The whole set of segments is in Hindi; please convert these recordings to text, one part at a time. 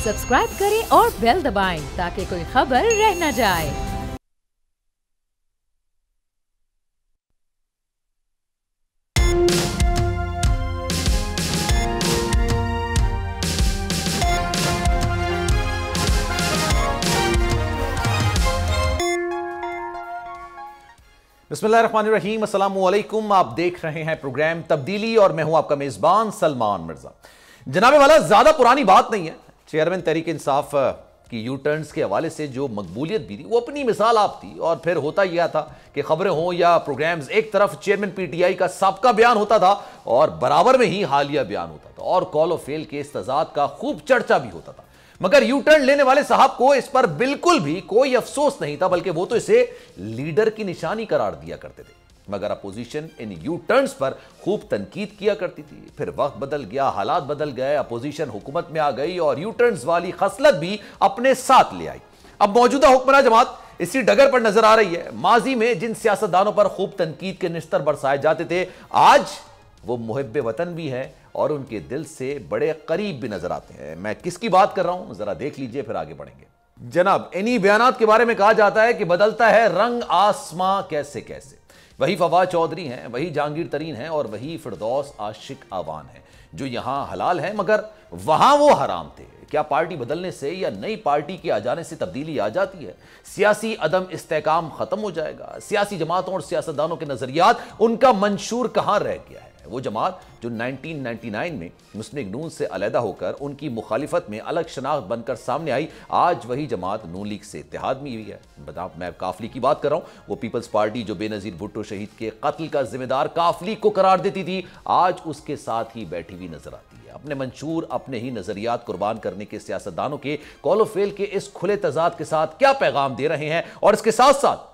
सब्सक्राइब करें और बेल दबाएं ताकि कोई खबर रह न जाए। बिस्मिल्लाहिर्रहमानिर्रहीम, अस्सलाम वालेकुम। आप देख रहे हैं प्रोग्राम तब्दीली और मैं हूं आपका मेजबान सलमान मिर्जा। जनाबे वाला, ज्यादा पुरानी बात नहीं है। चेयरमैन तहरीक इंसाफ की यू टर्न्स के हवाले से जो मकबूलियत भी थी वो अपनी मिसाल आप थी। और फिर होता यह था कि खबरें हों या प्रोग्राम्स, एक तरफ चेयरमैन पीटीआई का साबका बयान होता था और बराबर में ही हालिया बयान होता था और कॉल ऑफ फेल के इस तजाद का खूब चर्चा भी होता था। मगर यू टर्न लेने वाले साहब को इस पर बिल्कुल भी कोई अफसोस नहीं था, बल्कि वो तो इसे लीडर की निशानी करार दिया करते थे। मगर opposition in you turns per खूब तनकीद किया करती थी। फिर वक्त बदल गया, हालात बदल गए, अपोजिशन हुकूमत में आ गई और यू टर्न्स वाली खसलत भी अपने साथ ले आई। अब मौजूदा हुक्मरान जमात इसी डगर पर नजर आ रही है। माजी में जिन सियासतदानों पर खूब तनकीद के निस्तर बरसाए जाते थे, आज वो मुहिब्बे वतन भी हैं और उनके दिल से बड़े करीब भी नजर आते हैं। मैं किसकी बात कर रहा हूं, जरा देख लीजिए, फिर आगे बढ़ेंगे। जनाब, इन्हीं बयानात के बारे में कहा जाता है कि बदलता है रंग आसमां कैसे कैसे। वही फवाद चौधरी हैं, वही जहांगीर तरीन हैं और वही फिरदौस आशिक आवान हैं जो यहां हलाल हैं मगर वहां वो हराम थे। क्या पार्टी बदलने से या नई पार्टी के आ जाने से तब्दीली आ जाती है? सियासी अदम इस्तेकाम खत्म हो जाएगा? सियासी जमातों और सियासतदानों के नजरियात, उनका मंशूर कहां रह गया है? वो जमात जो 1999 में मुस्लिम लीग नून से अलहदा होकर उनकी मुखालिफत में अलग शनाख्त बनकर सामने आई, आज वही जमात नून लीग से इत्तेहाद में हुई है। मैं काफली की बात कर रहा हूं। वो पीपल्स पार्टी जो बेनजीर भुट्टो शहीद के कत्ल का जिम्मेदार काफली को करार देती थी, आज उसके साथ ही बैठी हुई नजर आती है। अपने मंशूर, अपने ही नजरियात कुर्बान करने के सियासतदानों के कॉल ऑफ फेल के इस खुले तजाद के साथ क्या पैगाम दे रहे हैं? और इसके साथ साथ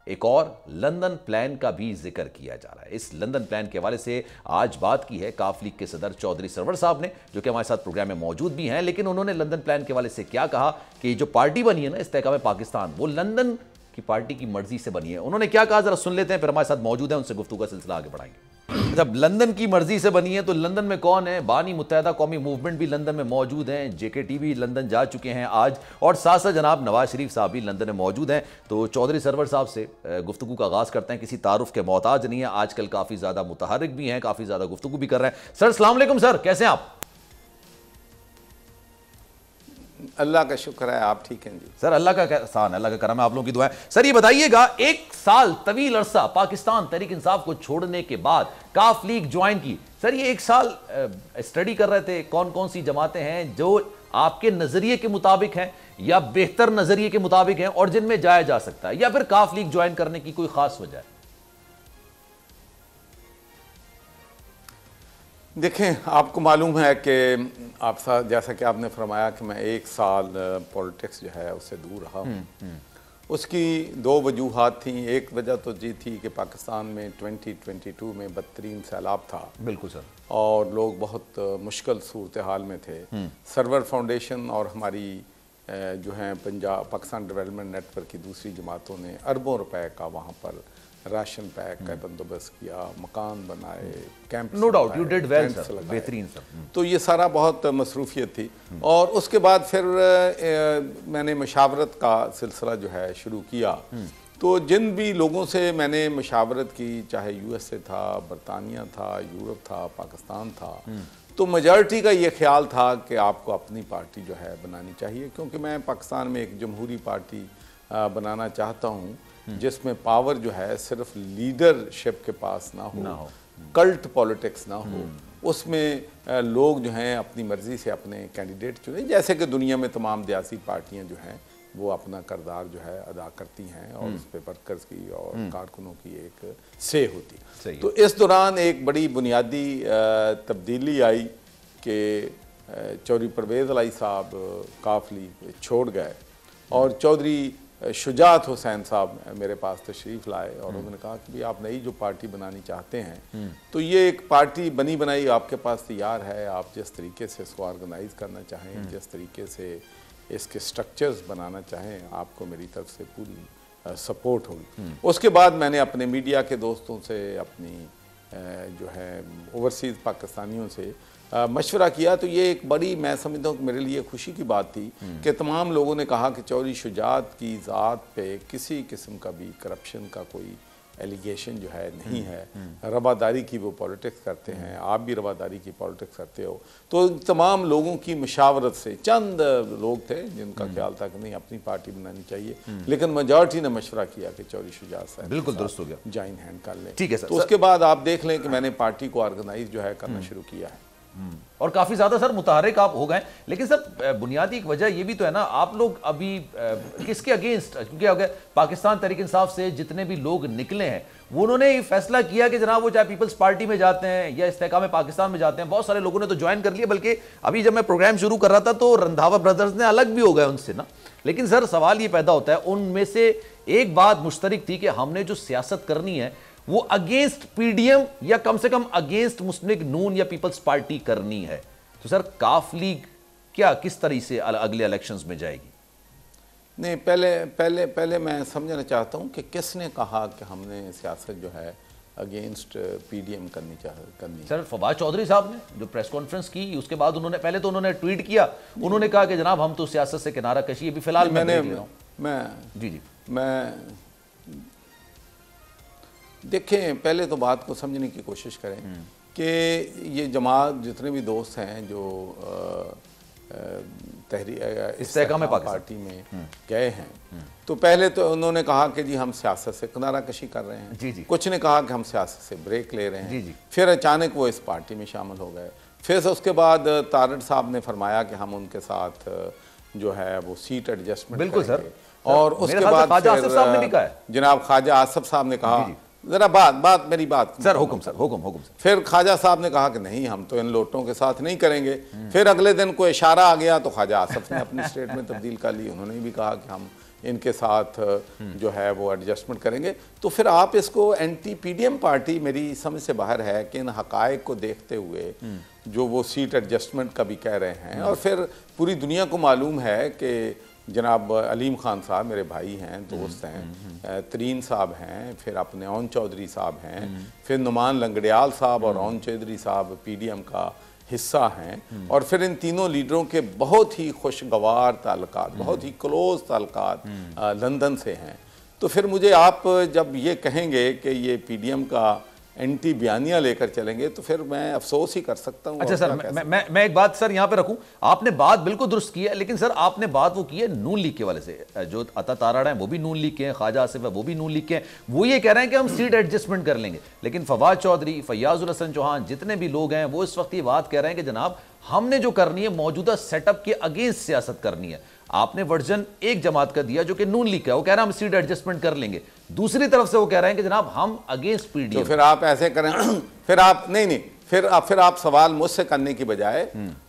एक और लंदन प्लान का भी जिक्र किया जा रहा है। इस लंदन प्लान के हवाले से आज बात की है काफ लीग के सदर चौधरी सरवर साहब ने, जो कि हमारे साथ प्रोग्राम में मौजूद भी हैं। लेकिन उन्होंने लंदन प्लान के हवाले से क्या कहा कि जो पार्टी बनी है ना इस्तेहकाम पाकिस्तान, वो लंदन की पार्टी की मर्जी से बनी है। उन्होंने क्या कहा, जरा सुन लेते हैं, फिर हमारे साथ मौजूद है, उनसे गुफ्तगू का सिलसिला आगे बढ़ाएंगे। जब लंदन की मर्जी से बनी है तो लंदन में कौन है? बानी मुत्तहदा कौमी मूवमेंट भी लंदन में मौजूद हैं, जेकेटी भी लंदन जा चुके हैं आज, और साथ साथ जनाब नवाज शरीफ साहब भी लंदन में मौजूद हैं। तो चौधरी सरवर साहब से गुफ्तगू का आगाज करते हैं। किसी तारुफ के मोहताज नहीं है, आजकल काफ़ी ज़्यादा मुतहरिक भी हैं, काफ़ी ज़्यादा गुफ्तगू भी कर रहे हैं। सर अस्सलाम वालेकुम। सर कैसे हैं आप? अल्लाह का शुक्र है, आप ठीक हैं जी? सर अल्लाह का एहसान है, अल्लाह का करम है, आप लोगों की दुआ है। सर ये बताइएगा, एक साल तवील अरसा पाकिस्तान तहरीक इंसाफ को छोड़ने के बाद काफ लीग ज्वाइन की। सर ये एक साल स्टडी कर रहे थे कौन कौन सी जमातें हैं जो आपके नजरिए के मुताबिक हैं या बेहतर नजरिए के मुताबिक हैं और जिनमें जाया जा सकता है, या फिर काफ लीग ज्वाइन करने की कोई खास वजह है? देखें, आपको मालूम है कि आप साथ, जैसा कि आपने फरमाया कि मैं एक साल पॉलिटिक्स जो है उससे दूर रहा हूँ। उसकी दो वजूहात थी। एक वजह तो ये थी कि पाकिस्तान में 2022 में बदतरीन सैलाब था। बिल्कुल सर। और लोग बहुत मुश्किल सूरत हाल में थे। सरवर फाउंडेशन और हमारी जो है पंजाब पाकिस्तान डेवलपमेंट नेटवर्क की दूसरी जमातों ने अरबों रुपए का वहाँ पर राशन पैक का बंदोबस्त किया, मकान बनाए, camp, no doubt you did well sir, बेहतरीन सर। तो ये सारा बहुत मसरूफियत थी। और उसके बाद फिर मैंने मशावरत का सिलसिला जो है शुरू किया। तो जिन भी लोगों से मैंने मशावरत की, चाहे यूएस से था, बरतानिया था, यूरोप था, पाकिस्तान था, तो मेजॉरिटी का ये ख्याल था कि आपको अपनी पार्टी जो है बनानी चाहिए, क्योंकि मैं पाकिस्तान में एक जमहूरी पार्टी बनाना चाहता हूँ जिसमें पावर जो है सिर्फ लीडरशिप के पास ना हो, कल्ट पॉलिटिक्स ना हो, उसमें लोग जो हैं अपनी मर्जी से अपने कैंडिडेट चुने, जैसे कि दुनिया में तमाम सियासी पार्टियां जो हैं वो अपना किरदार जो है अदा करती हैं और उस पर वर्कर्स की और कारकुनों की एक से होती। तो इस दौरान एक बड़ी बुनियादी तब्दीली आई कि चौधरी परवेज़ इलाही साहब काफ लीग छोड़ गए और चौधरी शुजात हुसैन साहब मेरे पास तशरीफ़ लाए और उन्होंने कहा कि भाई आप नई जो पार्टी बनानी चाहते हैं तो ये एक पार्टी बनी बनाई आपके पास तैयार है, आप जिस तरीके से इसको ऑर्गेनाइज करना चाहें, जिस तरीके से इसके स्ट्रक्चर्स बनाना चाहें, आपको मेरी तरफ से पूरी सपोर्ट होगी। उसके बाद मैंने अपने मीडिया के दोस्तों से, अपनी जो है ओवरसीज़ पाकिस्तानियों से मशवरा किया, तो ये एक बड़ी, मैं समझता हूँ कि मेरे लिए खुशी की बात थी कि तमाम लोगों ने कहा कि चौधरी शुजात की ज़ात पे किसी किस्म का भी करप्शन का कोई एलिगेशन जो है नहीं है, रवादारी की वो पॉलिटिक्स करते हैं, आप भी रवादारी की पॉलिटिक्स करते हो। तो तमाम लोगों की मशावरत से, चंद लोग थे जिनका ख्याल था कि नहीं अपनी पार्टी बनानी चाहिए, लेकिन मेजॉरिटी ने मशवरा किया कि चौधरी शुजात साहब बिल्कुल दुरुस्त हो गया, जॉइन हैंड कर लें। ठीक है सर। तो उसके बाद आप देख लें कि मैंने पार्टी को ऑर्गेनाइज जो है करना शुरू किया है और काफी ज्यादा सर मुतहरिक आप हो गए। लेकिन सर बुनियादी एक वजह ये भी तो है ना, आप लोग अभी किसके अगेंस्ट, क्योंकि अगर पाकिस्तान तहरीक इंसाफ से जितने भी लोग निकले हैं वो उन्होंने ये फैसला किया कि जनाब वो चाहे पीपल्स पार्टी में जाते हैं या इस्तेकाम पाकिस्तान में जाते हैं, बहुत सारे लोगों ने तो ज्वाइन कर लिया। बल्कि अभी जब मैं प्रोग्राम शुरू कर रहा था तो रंधावा ब्रदर्स ने अलग भी हो गए उनसे ना। लेकिन सर सवाल ये पैदा होता है, उनमें से एक बात मुश्तरक थी कि हमने जो सियासत करनी है वो अगेंस्ट पीडीएम या कम से कम अगेंस्ट मुस्लिम लीग नून या पीपल्स पार्टी करनी है। तो सर काफ लीग क्या किस तरह से अगले इलेक्शंस में जाएगी? नहीं, पहले मैं समझना चाहता हूं कि किसने कहा कि हमने सियासत जो है अगेंस्ट पीडीएम करनी। सर फवाद चौधरी साहब ने जो प्रेस कॉन्फ्रेंस की, उसके बाद उन्होंने पहले तो उन्होंने ट्वीट किया, उन्होंने कहा कि जनाब हम तो सियासत से किनारा कशी। अभी फिलहाल मैं देखें, पहले तो बात को समझने की कोशिश करें कि ये जमात जितने भी दोस्त हैं जो इस्तेकाम पार्टी में गए हैं, तो पहले तो उन्होंने कहा कि जी हम सियासत से किनारा कशी कर रहे हैं, जी। कुछ ने कहा कि हम सियासत से ब्रेक ले रहे हैं, जी। फिर फिर अचानक वो इस पार्टी में शामिल हो गए। फिर उसके बाद तारड़ साहब ने फरमाया कि हम उनके साथ जो है वो सीट एडजस्टमेंट, बिल्कुल सर। और उसके बाद जनाब ख्वाजा आसिफ साहब ने कहा, जरा मेरी बात सर, हुक्म सर। फिर ख्वाजा साहब ने कहा कि नहीं हम तो इन लोटों के साथ नहीं करेंगे। फिर अगले दिन कोई इशारा आ गया तो ख्वाजा आसिफ ने अपनी स्टेटमेंट तब्दील कर ली, उन्होंने भी कहा कि हम इनके साथ जो है वो एडजस्टमेंट करेंगे। तो फिर आप इसको एंटी पीडीएम पार्टी मेरी समझ से बाहर है कि इन हकायक को देखते हुए जो वो सीट एडजस्टमेंट का भी कह रहे हैं, और फिर पूरी दुनिया को मालूम है कि जनाब अलीम खान साहब मेरे भाई हैं, दोस्त हैं, तरीन साहब हैं, फिर अपने ओन चौधरी साहब हैं, फिर नुमान लंगड़ियाल साहब और ओन चौधरी साहब पीडीएम का हिस्सा हैं, और फिर इन तीनों लीडरों के बहुत ही खुशगवार ताल्लुकात, बहुत ही क्लोज ताल्लुकात लंदन से हैं। तो फिर मुझे आप जब ये कहेंगे कि ये पीडीएम का एंटी बयानियां लेकर चलेंगे तो फिर मैं अफसोस ही कर सकता हूं। अच्छा सर, मैं एक बात सर यहां पे रखूं, आपने बात बिल्कुल दुरुस्त की है, लेकिन सर आपने बात वो की है नून लीग के वाले से। जो अता ताराड़ा है वो भी नून लीग के हैं, ख्वाजा आसिफ है वो भी नून लीग के हैं, वो ये कह रहे हैं कि हम सीट एडजस्टमेंट कर लेंगे। लेकिन फवाद चौधरी, फैयाजुल हसन चौहान, जितने भी लोग हैं वो इस वक्त ये बात कह रहे हैं कि जनाब हमने जो करनी है मौजूदा सेटअप के अगेंस्ट सियासत करनी है। आपने वर्जन एक जमात का दिया जो कि नून लीग का, वो कह रहा है हम सीट एडजस्टमेंट कर लेंगे। दूसरी तरफ से वो कह रहे हैं कि जनाब हम अगेंस्ट पीडीएम। तो फिर आप ऐसे करें फिर आप नहीं फिर आप सवाल मुझसे करने की बजाय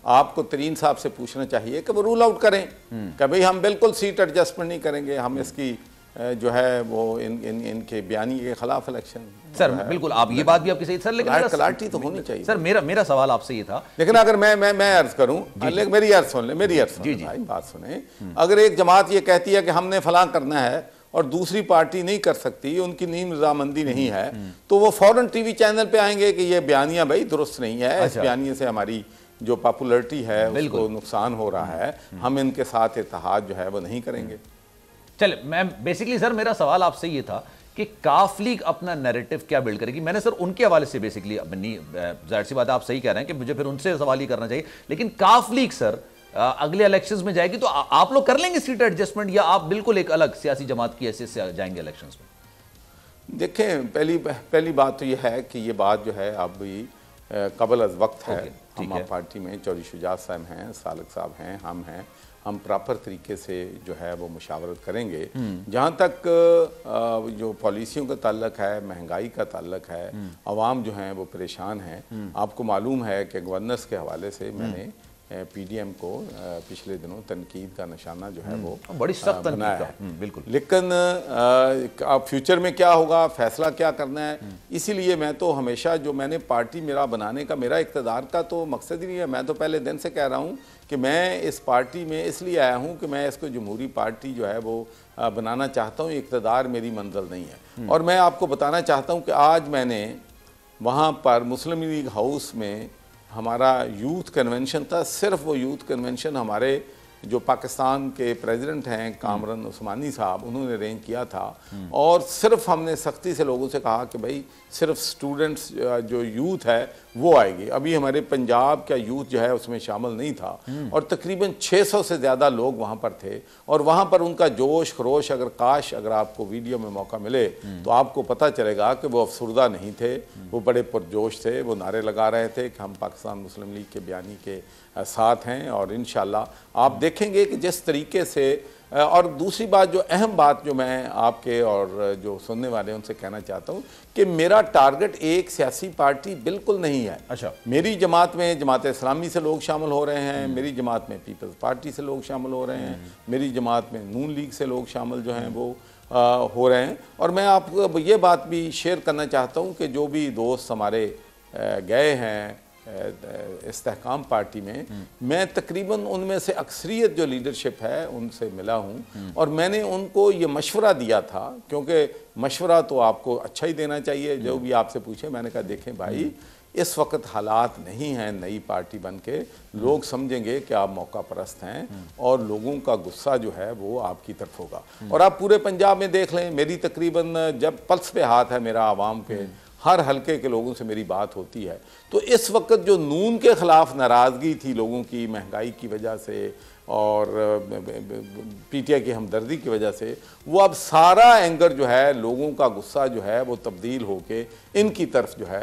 आपको तरीन साहब से पूछना चाहिए कि वो रूल आउट करें कि भाई हम बिल्कुल सीट एडजस्टमेंट नहीं करेंगे, हम इसकी जो है वो इनके बयानी के खिलाफ इलेक्शन। सर बिल्कुल आप ये बात भी आपकी सही सर, लेकिन क्लैरिटी तो होनी चाहिए। सर मेरा सवाल आपसे ये था, लेकिन अगर मैं अर्ज करूं, मेरी अर्ज सुन ले, भाई बात सुने। अगर एक जमात ये कहती है कि हमने फलां करना है और दूसरी पार्टी नहीं कर सकती, उनकी नीम रजामंदी नहीं है, तो वो फौरन टीवी चैनल पे आएंगे कि ये बयानिया भाई दुरुस्त नहीं है, इस बयानिए से हमारी जो पॉपुलरिटी है उसको नुकसान हो रहा है, हम इनके साथ इत्तेहाद जो है वो नहीं करेंगे। चले, मैं बेसिकली सर मेरा सवाल आपसे ये था कि काफ लीग अपना नैरेटिव क्या बिल्ड करेगी। मैंने सर उनके हवाले से बेसिकली, जाहिर सी बात है आप सही कह रहे हैं कि मुझे फिर उनसे सवाल ही करना चाहिए, लेकिन काफ लीग सर अगले इलेक्शंस में जाएगी तो आप लोग कर लेंगे सीट एडजस्टमेंट या आप बिल्कुल एक अलग सियासी जमात की हैसियत से जाएंगे इलेक्शंस में? देखें, पहली बात तो यह है कि ये बात जो है अब भी कबल अज वक्त है। हम पार्टी में चौधरी शुजात साहब हैं, सालक साहब हैं, हम प्रॉपर तरीके से जो है वो मुशावरत करेंगे। जहाँ तक जो पॉलिसियों का ताल्लुक है, महंगाई का ताल्लुक है, अवाम जो हैं वो परेशान हैं। आपको मालूम है कि गवर्नर्स के हवाले से मैंने पीडीएम को पिछले दिनों तनकीद का निशाना जो है वो बड़ी सख्त तनकीद है, बिल्कुल। लेकिन अब फ्यूचर में क्या होगा, फैसला क्या करना है, इसीलिए मैं तो हमेशा जो मैंने पार्टी मेरा बनाने का, मेरा इक़्तिदार का तो मकसद ही नहीं है। मैं तो पहले दिन से कह रहा हूँ कि मैं इस पार्टी में इसलिए आया हूँ कि मैं इसको जमहूरी पार्टी जो है वो बनाना चाहता हूँ, इक़्तिदार मेरी मंजिल नहीं है। और मैं आपको बताना चाहता हूँ कि आज मैंने वहाँ पर मुस्लिम लीग हाउस में हमारा यूथ कन्वेंशन था। सिर्फ वो यूथ कन्वेंशन हमारे जो पाकिस्तान के प्रेसिडेंट हैं कामरान उस्मानी साहब, उन्होंने अरेंज किया था। और सिर्फ हमने सख्ती से लोगों से कहा कि भाई सिर्फ स्टूडेंट्स जो यूथ है वो आएगी। अभी हमारे पंजाब का यूथ जो है उसमें शामिल नहीं था और तकरीबन 600 से ज़्यादा लोग वहाँ पर थे। और वहाँ पर उनका जोश खरोश, अगर आपको वीडियो में मौका मिले तो आपको पता चलेगा कि वो अफसरदा नहीं थे, वो बड़े पुरजोश थे। वो नारे लगा रहे थे कि हम पाकिस्तान मुस्लिम लीग के बयानी के साथ हैं। और इंशाल्लाह आप देखेंगे कि जिस तरीके से और दूसरी बात, जो अहम बात जो मैं आपके और जो सुनने वाले उनसे कहना चाहता हूँ कि मेरा टारगेट एक सियासी पार्टी बिल्कुल नहीं है। अच्छा, मेरी मेरी जमात में जमात इस्लामी से लोग शामिल हो रहे हैं, मेरी जमात में पीपल्स पार्टी से लोग शामिल हो रहे हैं, मेरी जमात में नून लीग से लोग शामिल जो हैं वो हो रहे हैं। और मैं आपको ये बात भी शेयर करना चाहता हूँ कि जो भी दोस्त हमारे गए हैं इस्तेहकाम पार्टी में, मैं तकरीबन उनमें से अक्सरियत जो लीडरशिप है उनसे मिला हूं और मैंने उनको ये मशवरा दिया था, क्योंकि मशवरा तो आपको अच्छा ही देना चाहिए। जो भी आपसे पूछे, मैंने कहा देखें भाई, इस वक्त हालात नहीं हैं नई पार्टी बन के, लोग समझेंगे कि आप मौका परस्त हैं और लोगों का गुस्सा जो है वो आपकी तरफ होगा। और आप पूरे पंजाब में देख लें, मेरी तकरीबन जब पल्स पे हाथ है मेरा, आवाम के हर हलके के लोगों से मेरी बात होती है। तो इस वक्त जो नून के ख़िलाफ़ नाराज़गी थी लोगों की, महंगाई की वजह से और पीटीआई की हमदर्दी की वजह से, वो अब सारा एंगर जो है, लोगों का गुस्सा जो है वो तब्दील होके इनकी तरफ जो है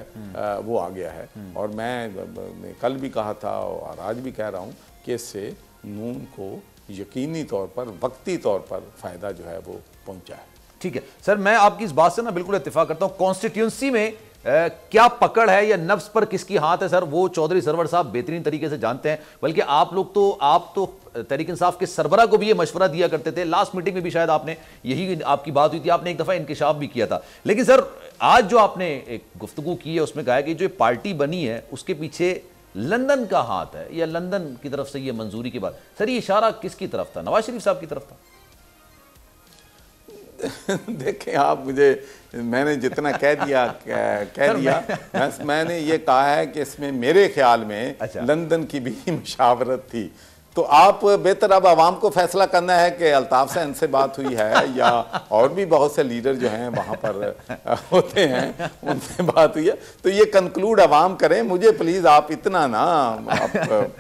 वो आ गया है। और मैं कल भी कहा था और आज भी कह रहा हूँ कि इससे नून को यकीनी तौर पर, वक्ती तौर पर फ़ायदा जो है वो पहुँचा है। ठीक है सर, मैं आपकी इस बात से ना बिल्कुल इत्तेफाक करता हूं। कॉन्स्टिट्यूंसी में क्या पकड़ है या नफ्स पर किसकी हाथ है सर, वो चौधरी सरवर साहब बेहतरीन तरीके से जानते हैं। बल्कि आप तो तहरीक इंसाफ के सरबरा को भी ये मशवरा दिया करते थे। लास्ट मीटिंग में भी शायद आपने यही आपकी बात हुई थी, आपने एक दफा इंकिशाफ भी किया था। लेकिन सर आज जो आपने एक गुफ्तगू की है उसमें कहा है कि जो पार्टी बनी है उसके पीछे लंदन का हाथ है या लंदन की तरफ से ये मंजूरी के बाद। सर ये इशारा किसकी तरफ था, नवाज शरीफ साहब की तरफ था? देखें आप, मैंने जितना कह दिया मैंने ये कहा है कि इसमें मेरे ख्याल में लंदन की भी मुशावरत थी। तो आप बेहतर अब आवाम को फैसला करना है कि अल्ताफ सैन से बात हुई है या और भी बहुत से लीडर जो हैं वहाँ पर होते हैं उनसे बात हुई है। तो ये कंक्लूड आवाम करें, मुझे प्लीज़ आप इतना ना आप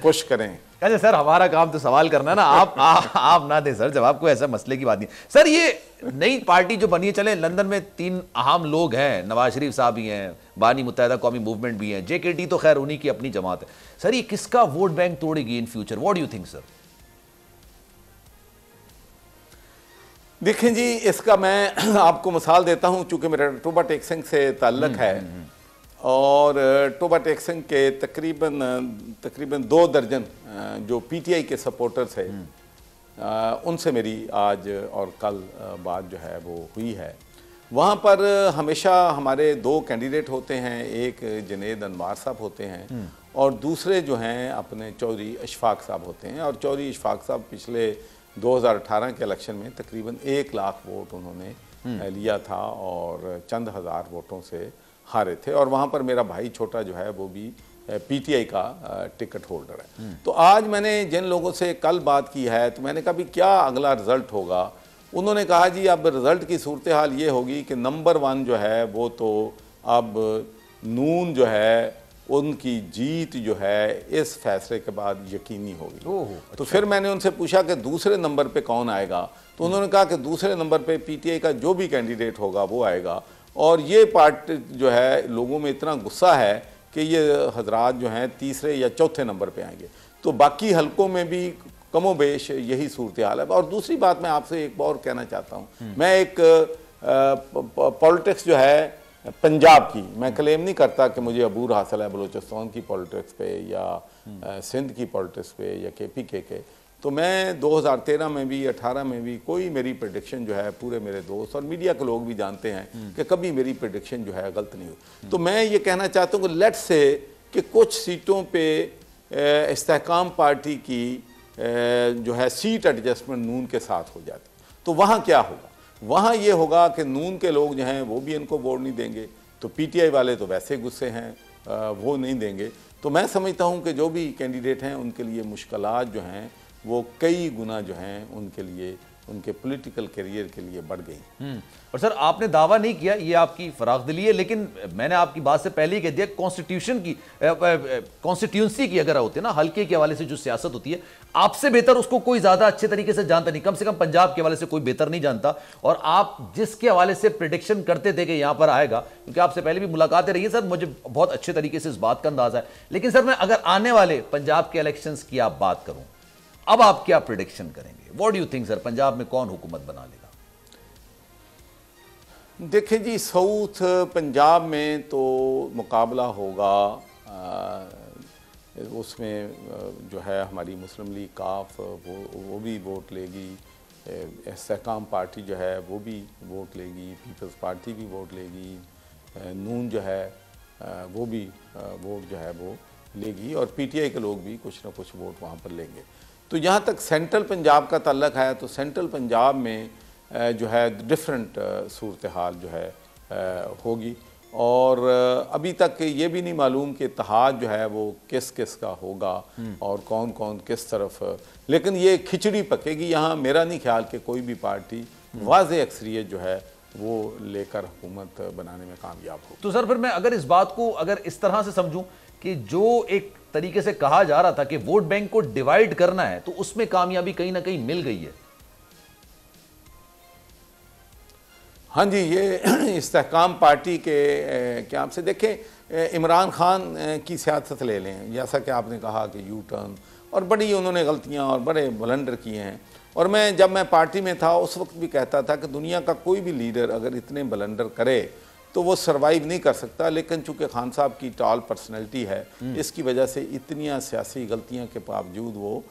पुश करें। अच्छा सर, हमारा काम तो सवाल करना ना, आप ना दें सर जवाब, कोई ऐसा मसले की बात नहीं। सर ये नई पार्टी जो बनी है, चले लंदन में 3 अहम लोग हैं, नवाज शरीफ साहब भी हैं, बानी मुत्तहिदा कौमी मूवमेंट भी हैं, JKT तो खैर उन्हीं की अपनी जमात है। सर ये किसका वोट बैंक तोड़ेगी in future, what do you think sir? देखें जी, इसका मैं आपको मिसाल देता हूं, चूंकि मेरा टोबा टेक्सिंग से ताल्लुक है और टोबा टेक्सिंग के तकरीबन 2 दर्जन जो PTI के सपोर्टर्स है उनसे मेरी आज और कल बात जो है वो हुई है। वहाँ पर हमेशा हमारे 2 कैंडिडेट होते हैं, एक जुनैद अनवार साहब होते हैं और दूसरे जो हैं अपने चौधरी इशफाक साहब होते हैं। और चौधरी इशफाक साहब पिछले 2018 के इलेक्शन में तकरीबन 1 लाख वोट उन्होंने लिया था और चंद हज़ार वोटों से हारे थे। और वहाँ पर मेरा भाई छोटा जो है वो भी PTI का टिकट होल्डर है। तो आज मैंने जिन लोगों से कल बात की है तो मैंने कहा भी क्या अगला रिज़ल्ट होगा। उन्होंने कहा जी अब रिज़ल्ट की सूरत हाल ये होगी कि नंबर 1 जो है वो तो अब नून जो है उनकी जीत जो है इस फैसले के बाद यकीनी होगी। अच्छा। तो फिर मैंने उनसे पूछा कि दूसरे नंबर पे कौन आएगा, तो उन्होंने कहा कि दूसरे नंबर पे PTI का जो भी कैंडिडेट होगा वो आएगा। और ये पार्टी जो है लोगों में इतना गुस्सा है कि ये हजरात जो हैं तीसरे या चौथे नंबर पे आएंगे। तो बाकी हलकों में भी कमोबेश यही सूरत हाल है। और दूसरी बात मैं आपसे एक और कहना चाहता हूँ, मैं एक पॉलिटिक्स जो है पंजाब की, मैं क्लेम नहीं करता कि मुझे अबूर हासिल है बलूचिस्तान की पॉलिटिक्स पे या सिंध की पॉलिटिक्स पे या KPK के। तो मैं 2013 में भी 18 में भी कोई मेरी प्रेडिक्शन जो है, पूरे मेरे दोस्त और मीडिया के लोग भी जानते हैं कि कभी मेरी प्रेडिक्शन जो है गलत नहीं हुई। तो मैं ये कहना चाहता हूँ कि लेट्स से कि कुछ सीटों पे इस्तेहकाम पार्टी की जो है सीट एडजस्टमेंट नून के साथ हो जाती, तो वहाँ क्या होगा? वहाँ ये होगा कि नून के लोग जो हैं वो भी इनको वोट नहीं देंगे, तो PTI वाले तो वैसे गुस्से हैं वो नहीं देंगे। तो मैं समझता हूँ कि जो भी कैंडिडेट हैं उनके लिए मुश्किलात जो हैं वो कई गुना जो हैं उनके लिए, उनके पॉलिटिकल करियर के लिए बढ़ गई। और सर आपने दावा नहीं किया, ये आपकी फरागदिली है, लेकिन मैंने आपकी बात से पहले ही कह दिया, कॉन्स्टिट्यूशन की कॉन्स्टिट्यूंसी की अगर होती है ना, हल्के के हवाले से जो सियासत होती है, आपसे बेहतर उसको कोई ज्यादा अच्छे तरीके से जानता नहीं, कम से कम पंजाब के हवाले से कोई बेहतर नहीं जानता। और आप जिसके हवाले से प्रिडिक्शन करते थे कि यहां पर आएगा, क्योंकि आपसे पहले भी मुलाकातें रही है सर, मुझे बहुत अच्छे तरीके से इस बात का अंदाजा है। लेकिन सर मैं अगर आने वाले पंजाब के इलेक्शंस की आप बात करूं, अब आप क्या प्रिडिक्शन करेंगे? What do you think sir, Punjab में कौन हुकूमत बना लेगा? देखें जी, साउथ पंजाब में तो मुकाबला होगा, उसमें जो है हमारी मुस्लिम लीग काफ वो भी वोट लेगी, इस्तेहकाम पार्टी जो है वो भी वोट लेगी, पीपल्स पार्टी भी वोट लेगी, नून जो है वो भी वोट जो है वो लेगी, और पीटीआई के लोग भी कुछ ना कुछ वोट वहाँ पर लेंगे। तो जहाँ तक सेंट्रल पंजाब का ताल्लुक है, तो सेंट्रल पंजाब में जो है डिफरेंट सूरत हाल जो है होगी, और अभी तक ये भी नहीं मालूम कि इत्तेहाद जो है वो किस किस का होगा और कौन कौन किस तरफ, लेकिन ये खिचड़ी पकेगी यहाँ। मेरा नहीं ख्याल कि कोई भी पार्टी वाज़ेह अक्सरियत जो है वो लेकर हुकूमत बनाने में कामयाब हो। तो सर फिर मैं अगर इस बात को अगर इस तरह से समझूं कि जो एक तरीके से कहा जा रहा था कि वोट बैंक को डिवाइड करना है, तो उसमें कामयाबी कहीं ना कहीं मिल गई है। हाँ जी, ये इस्तेहकाम पार्टी के क्या आपसे देखें, इमरान खान की सियासत ले लें, जैसा कि आपने कहा कि यू टर्न, और बड़ी उन्होंने गलतियां और बड़े ब्लंडर किए हैं। और जब मैं पार्टी में था उस वक्त भी कहता था कि दुनिया का कोई भी लीडर अगर इतने ब्लंडर करे तो वो सरवाइव नहीं कर सकता, लेकिन चूंकि खान साहब की टॉल पर्सनैलिटी है, इसकी वजह से इतनी सियासी गलतियां के बावजूद वो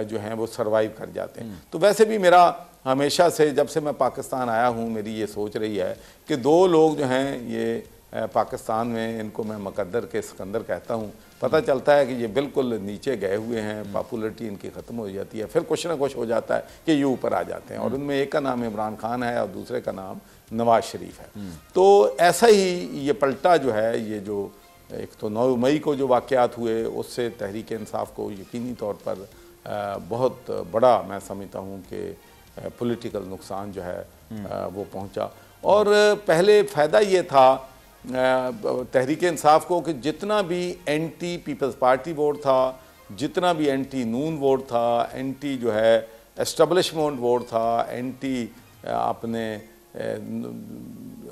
जो हैं वो सरवाइव कर जाते हैं। तो वैसे भी मेरा हमेशा से, जब से मैं पाकिस्तान आया हूँ, मेरी ये सोच रही है कि दो लोग जो हैं ये पाकिस्तान में, इनको मैं मुकद्दर के सिकंदर कहता हूँ। पता चलता है कि ये बिल्कुल नीचे गए हुए हैं, पॉपुलरिटी इनकी ख़त्म हो जाती है, फिर कुछ ना कुछ हो जाता है कि ये ऊपर आ जाते हैं, और उनमें एक का नाम इमरान खान है और दूसरे का नाम नवाज शरीफ है। तो ऐसा ही ये पलटा जो है, ये जो एक तो 9 मई को जो वाक़यात हुए, उससे तहरीक इंसाफ को यकीनी तौर पर बहुत बड़ा मैं समझता हूँ कि पॉलिटिकल नुकसान जो है वो पहुँचा। और पहले फ़ायदा ये था तहरीक इंसाफ को कि जितना भी एंटी पीपल्स पार्टी वोट था, जितना भी एंटी नून वोट था, एंटी जो है एस्टेब्लिशमेंट वोट था, एंटी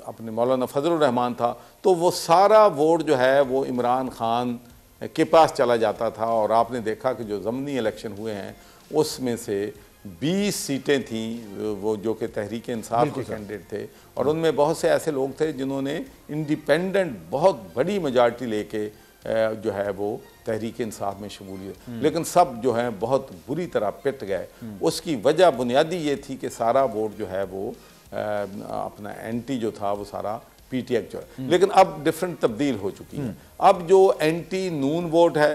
अपने मौलाना फजलुर रहमान था, तो वो सारा वोट जो है वो इमरान खान के पास चला जाता था। और आपने देखा कि जो ज़मनी इलेक्शन हुए हैं उसमें से 20 सीटें थीं वो जो कि तहरीक इंसाफ के कैंडिडेट थे, और उनमें बहुत से ऐसे लोग थे जिन्होंने इंडिपेंडेंट बहुत बड़ी मेजॉरिटी लेके जो है वो तहरीक इंसाफ में शमूलियत, लेकिन सब जो है बहुत बुरी तरह पिट गए। उसकी वजह बुनियादी ये थी कि सारा वोट जो है वो अपना एंटी जो था वो सारा पीटीआई जो है। लेकिन अब डिफरेंट तब्दील हो चुकी है। अब जो एंटी नून वोट है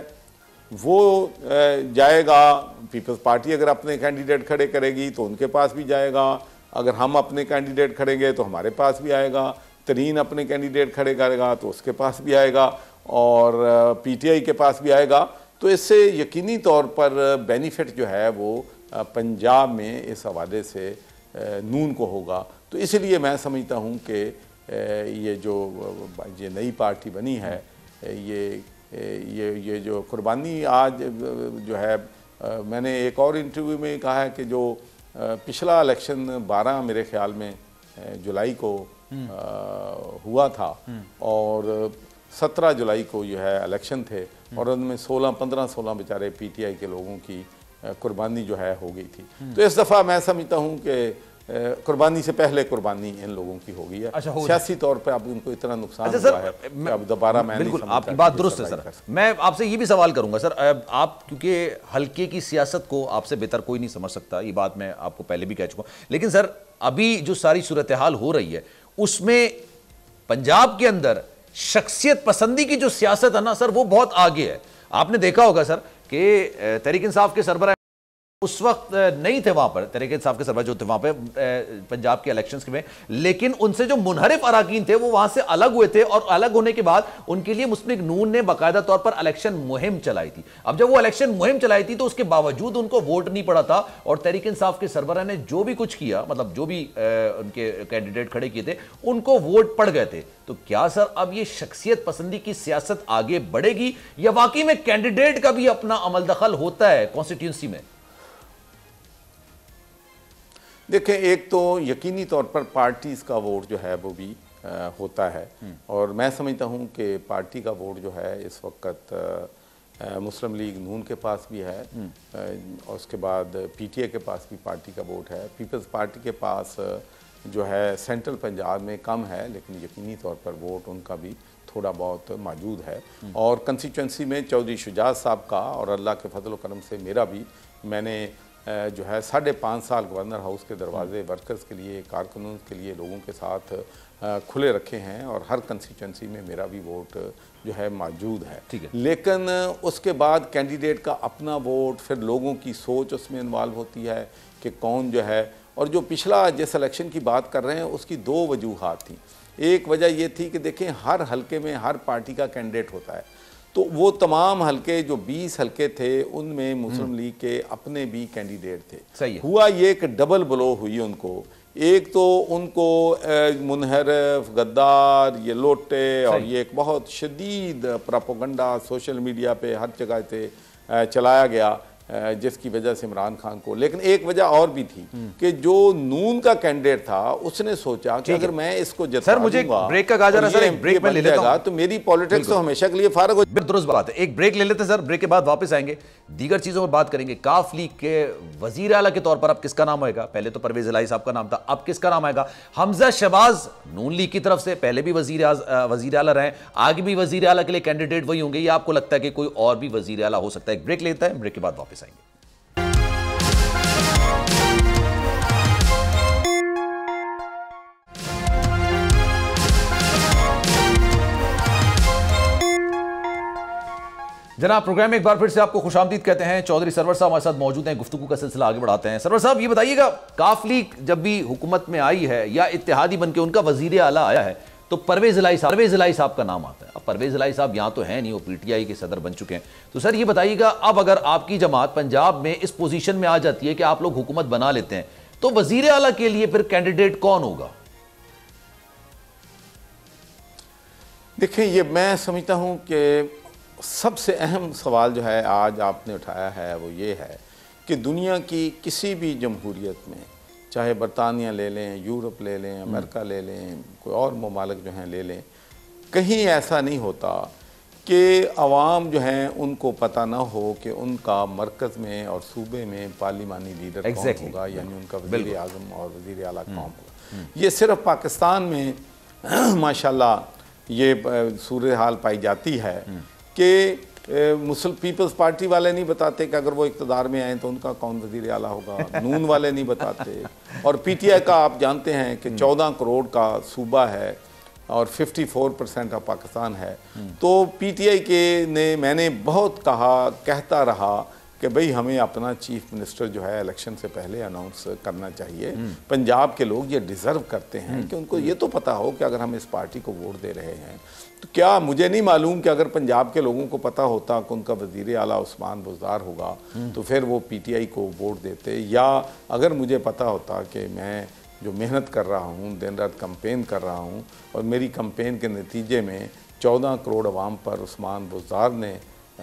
वो जाएगा, पीपल्स पार्टी अगर अपने कैंडिडेट खड़े करेगी तो उनके पास भी जाएगा, अगर हम अपने कैंडिडेट खड़ेंगे तो हमारे पास भी आएगा, तरीन अपने कैंडिडेट खड़े करेगा तो उसके पास भी आएगा, और पीटीआई के पास भी आएगा। तो इससे यकीनी तौर पर बेनिफिट जो है वो पंजाब में इस हवाले से नून को होगा। तो इसलिए मैं समझता हूँ कि ये नई पार्टी बनी है, ये जो कुर्बानी आज जो है, मैंने एक और इंटरव्यू में कहा है कि जो पिछला इलेक्शन 12 मेरे ख्याल में जुलाई को हुआ था, और 17 जुलाई को जो है इलेक्शन थे, और उनमें 15-16 बेचारे पीटीआई के लोगों की कुर्बानी जो है हो गई थी। तो इस दफ़ा मैं समझता हूँ कि कुर्बानी से पहले कुर्बानी इन लोगों की हो गई है। अच्छा, सियासी तौर पे अब उनको इतना नुकसान अच्छा, हुआ है कि अब दोबारा मैं बिल्कुल आपकी बात दुरुस्त है सर। मैं आपसे ये भी सवाल करूंगा सर, आप क्योंकि हल्के की सियासत को आपसे बेहतर कोई नहीं समझ सकता, ये बात मैं आपको पहले भी कह चुका हूं, लेकिन सर अभी जो सारी सूरत हाल हो रही है उसमें पंजाब के अंदर शख्सियत पसंदी की जो सियासत है ना सर, वो बहुत आगे है। आपने देखा होगा सर कि तहरीक इंसाफ के सरबराह उस वक्त नहीं थे वहां पर, तरीके इंसाफ के सरबराह जो थे वहां पे पंजाब के इलेक्शंस में, लेकिन उनसे जो मुनहरिफ अराकीन थे वो वहां से अलग हुए थे, और अलग होने के बाद उनके लिए मुस्लिम लीग नून ने बाकायदा तौर पर इलेक्शन मुहिम चलाई थी। अब जब वो इलेक्शन मुहिम चलाई थी तो उसके बावजूद उनको वोट नहीं पड़ा था, और तहरीक इंसाफ के सरबराह ने जो भी कुछ किया, मतलब जो भी उनके कैंडिडेट खड़े किए थे, उनको वोट पड़ गए थे। तो क्या सर अब ये शख्सियत पसंदी की सियासत आगे बढ़ेगी, या वाकई में कैंडिडेट का भी अपना अमल दखल होता है कॉन्स्टिट्यूंसी में? देखें, एक तो यकीनी तौर पर पार्टीज़ का वोट जो है वो भी होता है, और मैं समझता हूँ कि पार्टी का वोट जो है इस वक्त मुस्लिम लीग नून के पास भी है, और उसके बाद पीटीआई के पास भी पार्टी का वोट है। पीपल्स पार्टी के पास जो है सेंट्रल पंजाब में कम है, लेकिन यकीनी तौर पर वोट उनका भी थोड़ा बहुत मौजूद है। और कंस्टिट्यूंसी में चौधरी शुजात साहब का, और अल्लाह के फजल करम से मेरा भी, मैंने जो है 5.5 साल गवर्नर हाउस के दरवाजे वर्कर्स के लिए, कारकुनों के लिए, लोगों के साथ खुले रखे हैं, और हर कंस्टिट्यूंसी में मेरा भी वोट जो है मौजूद है। लेकिन उसके बाद कैंडिडेट का अपना वोट, फिर लोगों की सोच उसमें इन्वॉल्व होती है कि कौन जो है, और जो पिछला जिस इलेक्शन की बात कर रहे हैं उसकी 2 वजूहात थी। एक वजह यह थी कि देखें, हर हलके में हर पार्टी का कैंडिडेट होता है, तो वो तमाम हलके जो 20 हलके थे उनमें मुस्लिम लीग के अपने भी कैंडिडेट थे। सही है। हुआ ये कि डबल ब्लो हुई उनको। एक तो उनको मुनहरफ, गद्दार, ये लोटे, और ये एक बहुत शदीद प्रोपेगेंडा सोशल मीडिया पे हर जगह से चलाया गया, जिसकी वजह से इमरान खान को। लेकिन एक वजह और भी थी कि जो नून का कैंडिडेट था उसने सोचा कि अगर मैं इसको जिता दूंगा, मुझे ब्रेक का कहा जा रहा है सर, एक ब्रेक में ले लेता हूं, तो मेरी पॉलिटिक्स तो हमेशा के लिए फारग हो। दुरुस्त बात है, एक ब्रेक ले लेते हैं सर, ब्रेक के बाद वापस आएंगे, दीगर चीजों पर बात करेंगे। काफ लीग के वजीर आला के तौर पर अब किसका नाम आएगा? पहले तो परवेज इलाही साहब का नाम था, अब किसका नाम आएगा? हमजा शहबाज नून लीग की तरफ से पहले भी वजीर आला रहे, आगे भी वजीर आला के लिए कैंडिडेट वही होंगे, या आपको लगता है कि कोई और भी वजीर आला हो सकता है? एक ब्रेक लेता है, ब्रेक के बाद वापस आएंगे। जनाब, प्रोग्राम में एक बार फिर से आपको खुशामदीद कहते हैं। चौधरी सरवर साहब हमारे साथ मौजूद हैं, गुफ्तगू का सिलसिला आगे बढ़ाते हैं। सरवर साहब, ये बताइएगा, काफ लीग जब भी हुकूमत में आई है या इत्तेहादी बनके उनका वजीर आला आया है, तो परवेज इलाही साहब का नाम आता है। अब परवेज इलाही साहब यहाँ तो है नहीं, वो पीटीआई के सदर बन चुके हैं। तो सर ये बताइएगा, अब अगर आपकी जमात पंजाब में इस पोजीशन में आ जाती है कि आप लोग हुकूमत बना लेते हैं, तो वजीर आला के लिए फिर कैंडिडेट कौन होगा? देखिए, ये मैं समझता हूँ कि सबसे अहम सवाल जो है आज आपने उठाया है वो ये है कि दुनिया की किसी भी जमहूरियत में, चाहे बरतानिया ले लें, यूरोप ले लें, अमेरिका ले लें, कोई और ममालिक जो हैं ले लें, कहीं ऐसा नहीं होता कि अवाम जो हैं उनको पता ना हो कि उनका मरकज़ में और सूबे में पार्लिमानी लीडर कौन होगा, यानी उनका वज़ीर आज़म और वज़ीर आला कौन होगा। ये सिर्फ पाकिस्तान में माशाल्लाह ये सूरत हाल पाई जाती है कि मुस्लिम पीपल्स पार्टी वाले नहीं बताते कि अगर वो इक़्तिदार में आए तो उनका कौन वज़ीर आला होगा, नून वाले नहीं बताते, और पीटीआई का आप जानते हैं कि 14 करोड़ का सूबा है और 54% ऑफ पाकिस्तान है। तो पीटीआई के ने मैंने बहुत कहता रहा कि भाई हमें अपना चीफ मिनिस्टर जो है इलेक्शन से पहले अनाउंस करना चाहिए। पंजाब के लोग ये डिज़र्व करते हैं कि उनको ये तो पता हो कि अगर हम इस पार्टी को वोट दे रहे हैं, तो क्या मुझे नहीं मालूम कि अगर पंजाब के लोगों को पता होता कि उनका वज़ीर आला उस्मान बुज़दार होगा तो फिर वो पीटीआई को वोट देते, या अगर मुझे पता होता कि मैं जो मेहनत कर रहा हूँ, दिन रात कैंपेन कर रहा हूँ, और मेरी कैंपेन के नतीजे में 14 करोड़ अवाम पर उस्मान बुज़दार ने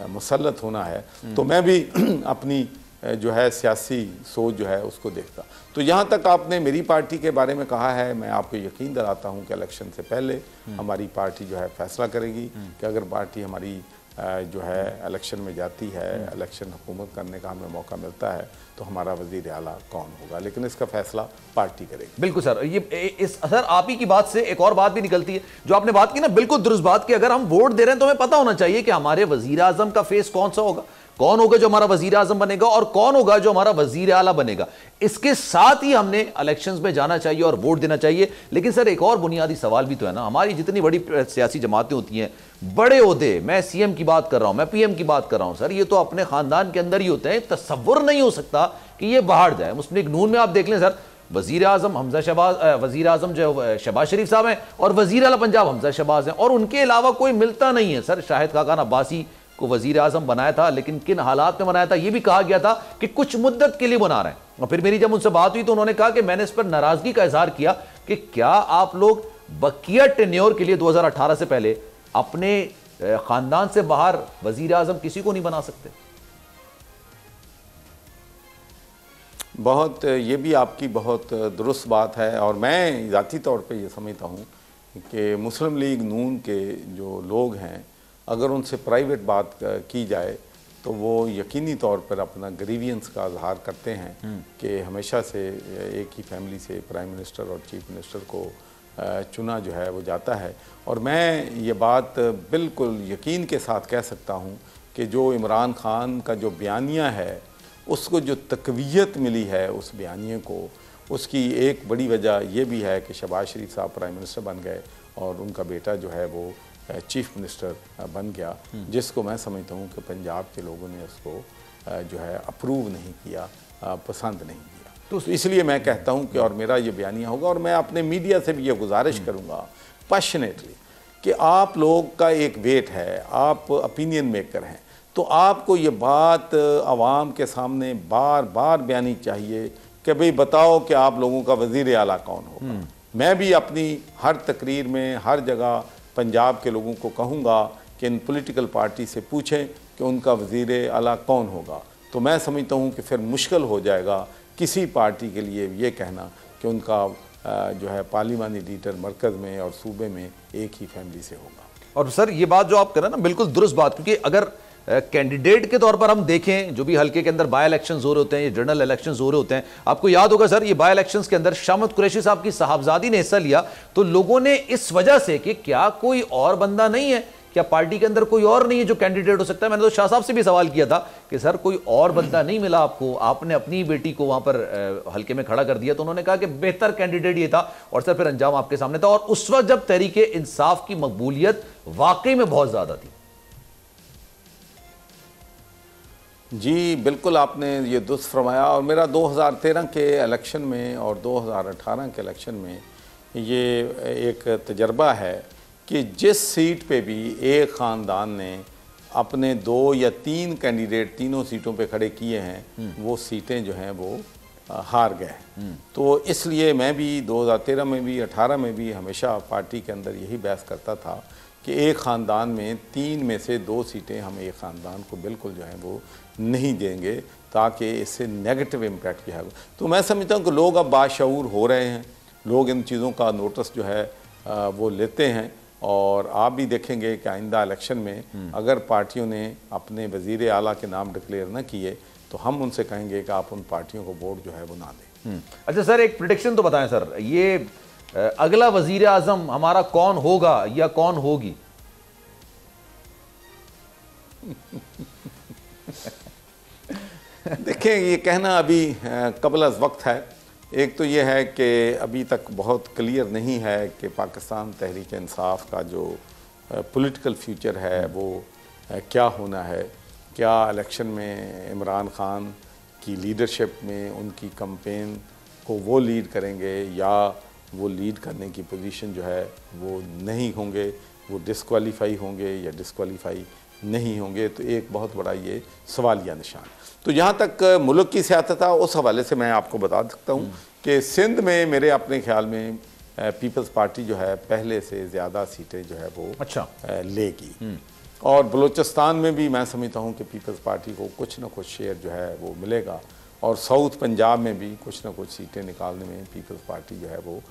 मुसल्लत होना है, तो मैं भी अपनी जो है सियासी सोच जो है उसको देखता। तो यहाँ तक आपने मेरी पार्टी के बारे में कहा है, मैं आपको यकीन दिलाता हूँ कि इलेक्शन से पहले हमारी पार्टी जो है फैसला करेगी कि अगर पार्टी हमारी जो है इलेक्शन में जाती है, इलेक्शन हुकूमत करने का हमें मौका मिलता है, तो हमारा वज़ीर आला कौन होगा, लेकिन इसका फैसला पार्टी करेगी। बिल्कुल सर, ये सर आप ही की बात से एक और बात भी निकलती है, जो आपने बात की ना, बिल्कुल दुरुस्त बात, कि अगर हम वोट दे रहे हैं तो हमें पता होना चाहिए कि हमारे वज़ीर आज़म का फेस कौन सा होगा, कौन होगा जो हमारा वज़ीर आज़म बनेगा, और कौन होगा जो हमारा वज़ीर आला बनेगा। इसके साथ ही हमने इलेक्शंस में जाना चाहिए और वोट देना चाहिए। लेकिन सर एक और बुनियादी सवाल भी तो है ना, हमारी जितनी बड़ी सियासी जमातें होती हैं, बड़े ओहदे, मैं सीएम की बात कर रहा हूं, मैं पीएम की बात कर रहा हूं, सर ये तो अपने खानदान के अंदर ही होते हैं। तसव्वुर नहीं हो सकता कि ये बाहर जाए। मुस्लिम लीग नून में आप देख लें सर, वजीर आजम हमजा शहबाज, वजीर आजम जो शहबाज शरीफ साहब हैं और वजीर आला पंजाब हमजा शहबाज हैं, और उनके अलावा कोई मिलता नहीं है सर। शाहिद खाकान अब्बासी को वजीर आजम बनाया था, लेकिन किन हालात में बनाया था ये भी कहा गया था कि कुछ मुद्दत के लिए बना रहे हैं। और फिर मेरी जब उनसे बात हुई तो उन्होंने कहा कि मैंने इस पर नाराजगी का इजहार किया कि क्या आप लोग बकिया टेन्योर के लिए 2018 से पहले अपने खानदान से बाहर वजीर आजम किसी को नहीं बना सकते? बहुत, ये भी आपकी बहुत दुरुस्त बात है, और मैं ज़ाती तौर पे ये समझता हूँ कि मुस्लिम लीग नून के जो लोग हैं, अगर उनसे प्राइवेट बात की जाए तो वो यकीनी तौर पर अपना ग्रीवियंस का इजहार करते हैं कि हमेशा से एक ही फैमिली से प्राइम मिनिस्टर और चीफ मिनिस्टर को चुना जो है वो जाता है। और मैं ये बात बिल्कुल यकीन के साथ कह सकता हूँ कि जो इमरान खान का जो बयानिया है, उसको जो तक़वियत मिली है उस बयानिए को, उसकी एक बड़ी वजह यह भी है कि शहबाज शरीफ साहब प्राइम मिनिस्टर बन गए और उनका बेटा जो है वो चीफ मिनिस्टर बन गया, जिसको मैं समझता हूँ कि पंजाब के लोगों ने उसको जो है अप्रूव नहीं किया, पसंद नहीं किया। तो इसलिए मैं कहता हूँ कि और मेरा ये बयानिया होगा, और मैं अपने मीडिया से भी ये गुजारिश करूँगा पैशनेटली कि आप लोग का एक वेट है, आप ओपिनियन मेकर हैं, तो आपको ये बात आवाम के सामने बार बार बयानी चाहिए कि भाई बताओ कि आप लोगों का वज़ीर आला कौन होगा। मैं भी अपनी हर तकरीर में हर जगह पंजाब के लोगों को कहूँगा कि इन पॉलिटिकल पार्टी से पूछें कि उनका वज़ीर आला कौन होगा। तो मैं समझता हूँ कि फिर मुश्किल हो जाएगा किसी पार्टी के लिए ये कहना कि उनका जो है पार्लिमानी लीडर मरकज़ में और सूबे में एक ही फैमिली से होगा। और सर ये बात जो आप कह रहे हैं ना, बिल्कुल दुरुस्त बात, क्योंकि अगर कैंडिडेट के तौर पर हम देखें, जो भी हल्के के अंदर बाय इलेक्शंस हो रहे होते हैं, ये जनरल इलेक्शंस हो रहे होते हैं, आपको याद होगा सर ये बाय इलेक्शंस के अंदर शामत कुरैशी साहब की साहबजादी ने हिस्सा लिया, तो लोगों ने इस वजह से कि क्या कोई और बंदा नहीं है, क्या पार्टी के अंदर कोई और नहीं है जो कैंडिडेट हो सकता है। मैंने तो शाह साहब से भी सवाल किया था कि सर कोई और बंदा नहीं मिला आपको, आपने अपनी बेटी को वहां पर हल्के में खड़ा कर दिया, तो उन्होंने कहा कि बेहतर कैंडिडेट ये था, और सर फिर अंजाम आपके सामने था। और उस वक्त जब तहरीके इंसाफ की मकबूलियत वाकई में बहुत ज्यादा थी। जी बिल्कुल, आपने ये दुरुस्त फरमाया। और मेरा 2013 के इलेक्शन में और 2018 के इलेक्शन में ये एक तजर्बा है कि जिस सीट पे भी एक ख़ानदान ने अपने 2 या 3 कैंडिडेट तीनों सीटों पे खड़े किए हैं, वो सीटें जो हैं वो हार गए। तो इसलिए मैं भी 2013 में भी 18 में भी हमेशा पार्टी के अंदर यही बहस करता था कि एक ख़ानदान में 3 में से 2 सीटें हम एक ख़ानदान को बिल्कुल जो है वो नहीं देंगे, ताकि इससे नेगेटिव इम्पैक्ट जो है। तो मैं समझता हूँ कि लोग अब बाशऊर हो रहे हैं, लोग इन चीज़ों का नोटिस जो है वो लेते हैं। और आप भी देखेंगे कि आइंदा इलेक्शन में अगर पार्टियों ने अपने वज़ीर आला के नाम डिक्लेयर न किए तो हम उनसे कहेंगे कि आप उन पार्टियों को वोट जो है वो ना दें। अच्छा सर, एक प्रेडिक्शन तो बताएं सर, ये अगला वज़ीर आज़म हमारा कौन होगा या कौन होगी? देखें, ये कहना अभी कबल अज़ वक्त है। एक तो ये है कि अभी तक बहुत क्लियर नहीं है कि पाकिस्तान तहरीक इंसाफ का जो पॉलिटिकल फ्यूचर है वो क्या होना है। क्या इलेक्शन में इमरान खान की लीडरशिप में उनकी कैंपेन को वो लीड करेंगे, या वो लीड करने की पोजीशन जो है वो नहीं होंगे, वो डिस्क्वालीफाई होंगे या डिस्क्वालीफाई नहीं होंगे। तो एक बहुत बड़ा ये सवालिया निशान। तो जहाँ तक मुल्क की सियासत है उस हवाले से मैं आपको बता सकता हूँ कि सिंध में मेरे अपने ख्याल में पीपल्स पार्टी जो है पहले से ज़्यादा सीटें जो है वो लेगी। और बलूचिस्तान में भी मैं समझता हूँ कि पीपल्स पार्टी को कुछ ना कुछ शेयर जो है वो मिलेगा। और साउथ पंजाब में भी कुछ ना कुछ सीटें निकालने में पीपल्स पार्टी जो है वो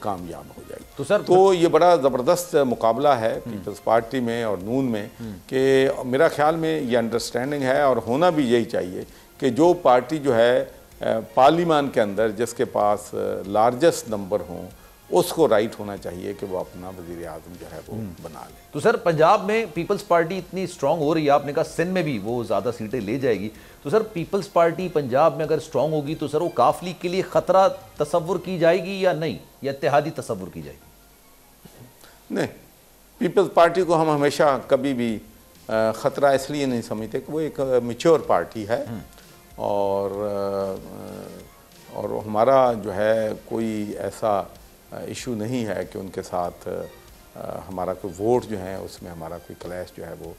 कामयाब हो जाएगी। तो सर, तो ये बड़ा ज़बरदस्त मुकाबला है पीपल्स पार्टी में और नून में, कि मेरा ख्याल में ये अंडरस्टैंडिंग है और होना भी यही चाहिए कि जो पार्टी जो है पार्लिमान के अंदर जिसके पास लार्जेस्ट नंबर हों, उसको राइट होना चाहिए कि वो अपना वज़ीर आज़म जो है वो बना ले। तो सर, पंजाब में पीपल्स पार्टी इतनी स्ट्रांग हो रही है, आपने कहा सिंध में भी वो ज़्यादा सीटें ले जाएगी, तो सर पीपल्स पार्टी पंजाब में अगर स्ट्रांग होगी तो सर वो काफ लीग के लिए ख़तरा तसव्वुर की जाएगी या नहीं, या इत्तेहादी तसव्वुर की जाएगी? नहीं, पीपल्स पार्टी को हम हमेशा कभी भी ख़तरा इसलिए नहीं समझते कि वो एक मैच्योर पार्टी है और हमारा जो है कोई ऐसा इशू नहीं है कि उनके साथ हमारा कोई वोट जो है उसमें हमारा कोई क्लैश जो है वो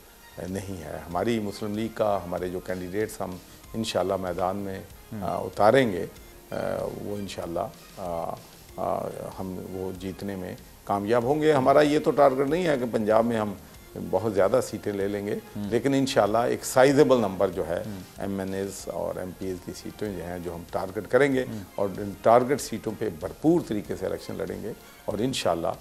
नहीं है। हमारी मुस्लिम लीग का हमारे जो कैंडिडेट्स हम इंशाल्लाह मैदान में उतारेंगे वो इंशाल्लाह हम वो जीतने में कामयाब होंगे। हमारा ये तो टारगेट नहीं है कि पंजाब में हम बहुत ज़्यादा सीटें ले लेंगे, लेकिन इंशाल्लाह एक साइजेबल नंबर जो है MNAs और MPs की सीटें जो हैं जो हम टारगेट करेंगे और इन टारगेट सीटों पे भरपूर तरीके से इलेक्शन लड़ेंगे और इंशाल्लाह